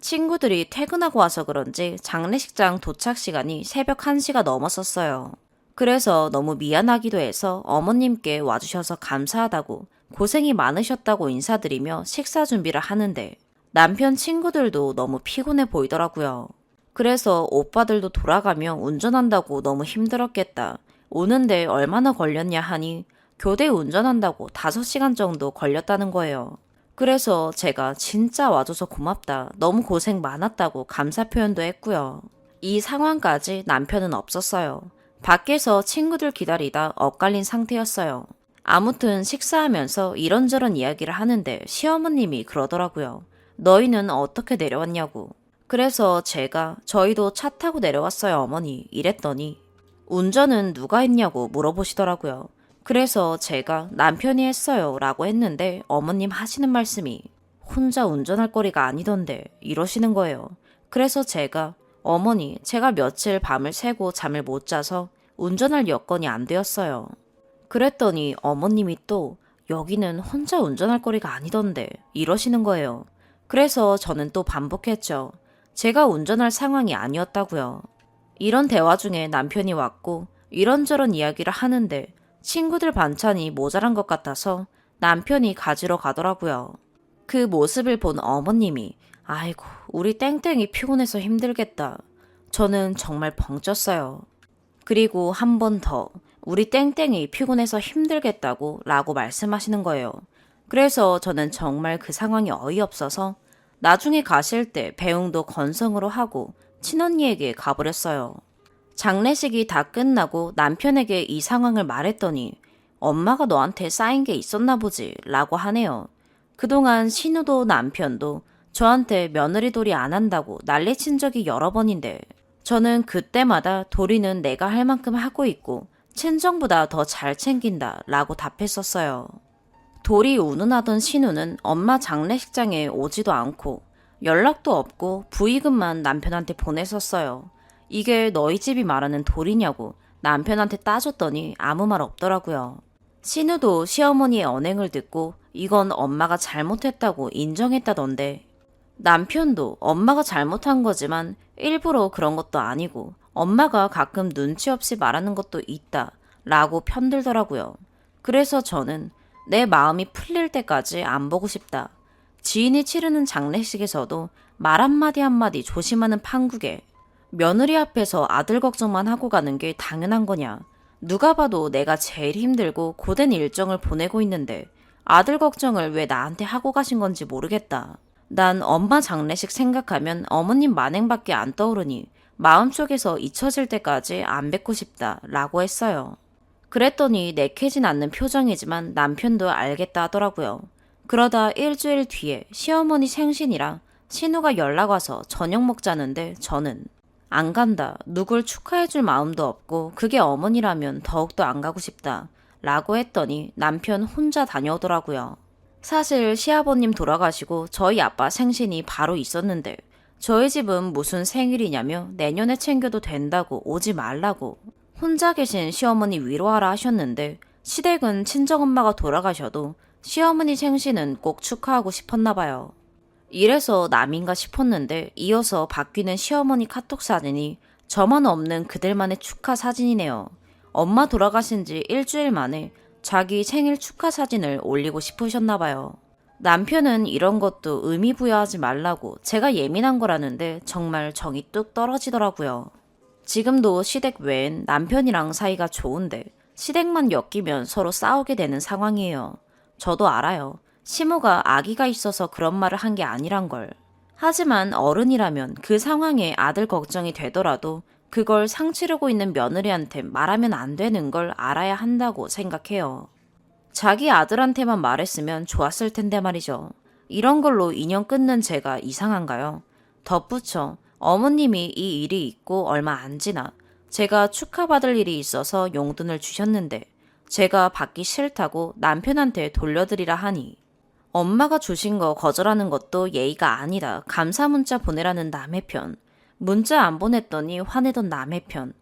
친구들이 퇴근하고 와서 그런지 장례식장 도착 시간이 새벽 1시가 넘었었어요. 그래서 너무 미안하기도 해서 어머님께 와주셔서 감사하다고 고생이 많으셨다고 인사드리며 식사 준비를 하는데 남편 친구들도 너무 피곤해 보이더라고요. 그래서 오빠들도 돌아가며 운전한다고 너무 힘들었겠다. 오는데 얼마나 걸렸냐 하니 교대 운전한다고 5시간 정도 걸렸다는 거예요. 그래서 제가 진짜 와줘서 고맙다. 너무 고생 많았다고 감사 표현도 했고요. 이 상황까지 남편은 없었어요. 밖에서 친구들 기다리다 엇갈린 상태였어요. 아무튼 식사하면서 이런저런 이야기를 하는데 시어머님이 그러더라고요. 너희는 어떻게 내려왔냐고. 그래서 제가 저희도 차 타고 내려왔어요 어머니 이랬더니 운전은 누가 했냐고 물어보시더라고요. 그래서 제가 남편이 했어요 라고 했는데 어머님 하시는 말씀이 혼자 운전할 거리가 아니던데 이러시는 거예요. 그래서 제가 어머니 제가 며칠 밤을 새고 잠을 못 자서 운전할 여건이 안 되었어요. 그랬더니 어머님이 또 여기는 혼자 운전할 거리가 아니던데 이러시는 거예요. 그래서 저는 또 반복했죠. 제가 운전할 상황이 아니었다고요. 이런 대화 중에 남편이 왔고 이런저런 이야기를 하는데 친구들 반찬이 모자란 것 같아서 남편이 가지러 가더라고요. 그 모습을 본 어머님이 아이고 우리 땡땡이 피곤해서 힘들겠다. 저는 정말 벙쪘어요. 그리고 한 번 더 우리 땡땡이 피곤해서 힘들겠다고 라고 말씀하시는 거예요. 그래서 저는 정말 그 상황이 어이없어서 나중에 가실 때 배웅도 건성으로 하고 친언니에게 가버렸어요. 장례식이 다 끝나고 남편에게 이 상황을 말했더니 엄마가 너한테 쌓인 게 있었나 보지 라고 하네요. 그동안 신우도 남편도 저한테 며느리 도리 안 한다고 난리친 적이 여러 번인데 저는 그때마다 도리는 내가 할 만큼 하고 있고 친정보다 더 잘 챙긴다 라고 답했었어요. 도리 운운하던 신우는 엄마 장례식장에 오지도 않고 연락도 없고 부의금만 남편한테 보냈었어요. 이게 너희 집이 말하는 도리냐고 남편한테 따졌더니 아무 말 없더라고요. 신우도 시어머니의 언행을 듣고 이건 엄마가 잘못했다고 인정했다던데 남편도 엄마가 잘못한 거지만 일부러 그런 것도 아니고 엄마가 가끔 눈치 없이 말하는 것도 있다 라고 편들더라고요. 그래서 저는 내 마음이 풀릴 때까지 안 보고 싶다. 지인이 치르는 장례식에서도 말 한마디 한마디 조심하는 판국에 며느리 앞에서 아들 걱정만 하고 가는 게 당연한 거냐. 누가 봐도 내가 제일 힘들고 고된 일정을 보내고 있는데 아들 걱정을 왜 나한테 하고 가신 건지 모르겠다. 난 엄마 장례식 생각하면 어머님 만행밖에 안 떠오르니 마음속에서 잊혀질 때까지 안 뵙고 싶다 라고 했어요. 그랬더니 내키진 않는 표정이지만 남편도 알겠다 하더라고요. 그러다 일주일 뒤에 시어머니 생신이라 신우가 연락 와서 저녁 먹자는데 저는 안 간다. 누굴 축하해줄 마음도 없고 그게 어머니라면 더욱더 안 가고 싶다 라고 했더니 남편 혼자 다녀오더라고요. 사실 시아버님 돌아가시고 저희 아빠 생신이 바로 있었는데 저희 집은 무슨 생일이냐며 내년에 챙겨도 된다고 오지 말라고 혼자 계신 시어머니 위로하라 하셨는데 시댁은 친정엄마가 돌아가셔도 시어머니 생신은 꼭 축하하고 싶었나 봐요. 이래서 남인가 싶었는데 이어서 바뀌는 시어머니 카톡 사진이 저만 없는 그들만의 축하 사진이네요. 엄마 돌아가신 지 일주일 만에 자기 생일 축하 사진을 올리고 싶으셨나 봐요. 남편은 이런 것도 의미 부여하지 말라고 제가 예민한 거라는데 정말 정이 뚝 떨어지더라고요. 지금도 시댁 외엔 남편이랑 사이가 좋은데 시댁만 엮이면 서로 싸우게 되는 상황이에요. 저도 알아요. 시모가 아기가 있어서 그런 말을 한 게 아니란 걸. 하지만 어른이라면 그 상황에 아들 걱정이 되더라도 그걸 상치르고 있는 며느리한테 말하면 안 되는 걸 알아야 한다고 생각해요. 자기 아들한테만 말했으면 좋았을 텐데 말이죠. 이런 걸로 인연 끊는 제가 이상한가요? 덧붙여 어머님이 이 일이 있고 얼마 안 지나 제가 축하받을 일이 있어서 용돈을 주셨는데 제가 받기 싫다고 남편한테 돌려드리라 하니 엄마가 주신 거 거절하는 것도 예의가 아니다. 감사 문자 보내라는 남의 편. 문자 안 보냈더니 화내던 남의 편.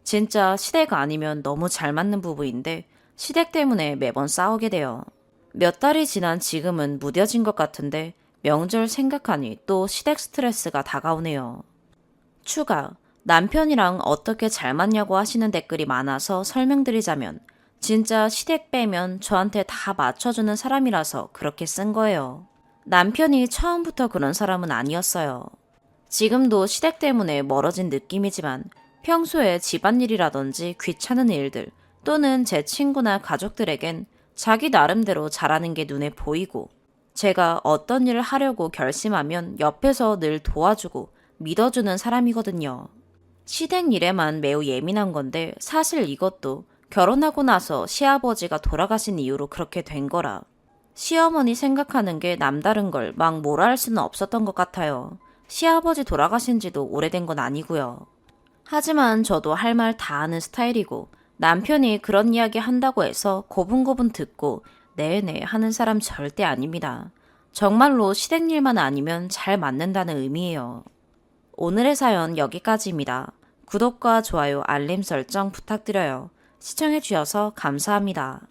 진짜 시댁 아니면 너무 잘 맞는 부부인데 시댁 때문에 매번 싸우게 돼요. 몇 달이 지난 지금은 무뎌진 것 같은데 명절 생각하니 또 시댁 스트레스가 다가오네요. 추가, 남편이랑 어떻게 잘 맞냐고 하시는 댓글이 많아서 설명드리자면 진짜 시댁 빼면 저한테 다 맞춰주는 사람이라서 그렇게 쓴 거예요. 남편이 처음부터 그런 사람은 아니었어요. 지금도 시댁 때문에 멀어진 느낌이지만 평소에 집안일이라든지 귀찮은 일들 또는 제 친구나 가족들에겐 자기 나름대로 잘하는 게 눈에 보이고 제가 어떤 일을 하려고 결심하면 옆에서 늘 도와주고 믿어주는 사람이거든요. 시댁 일에만 매우 예민한 건데 사실 이것도 결혼하고 나서 시아버지가 돌아가신 이후로 그렇게 된 거라 시어머니 생각하는 게 남다른 걸 막 뭐라 할 수는 없었던 것 같아요. 시아버지 돌아가신 지도 오래된 건 아니고요. 하지만 저도 할 말 다 하는 스타일이고 남편이 그런 이야기 한다고 해서 고분고분 듣고 네네 하는 사람 절대 아닙니다. 정말로 시댁 일만 아니면 잘 맞는다는 의미예요. 오늘의 사연 여기까지입니다. 구독과 좋아요, 알림 설정 부탁드려요. 시청해주셔서 감사합니다.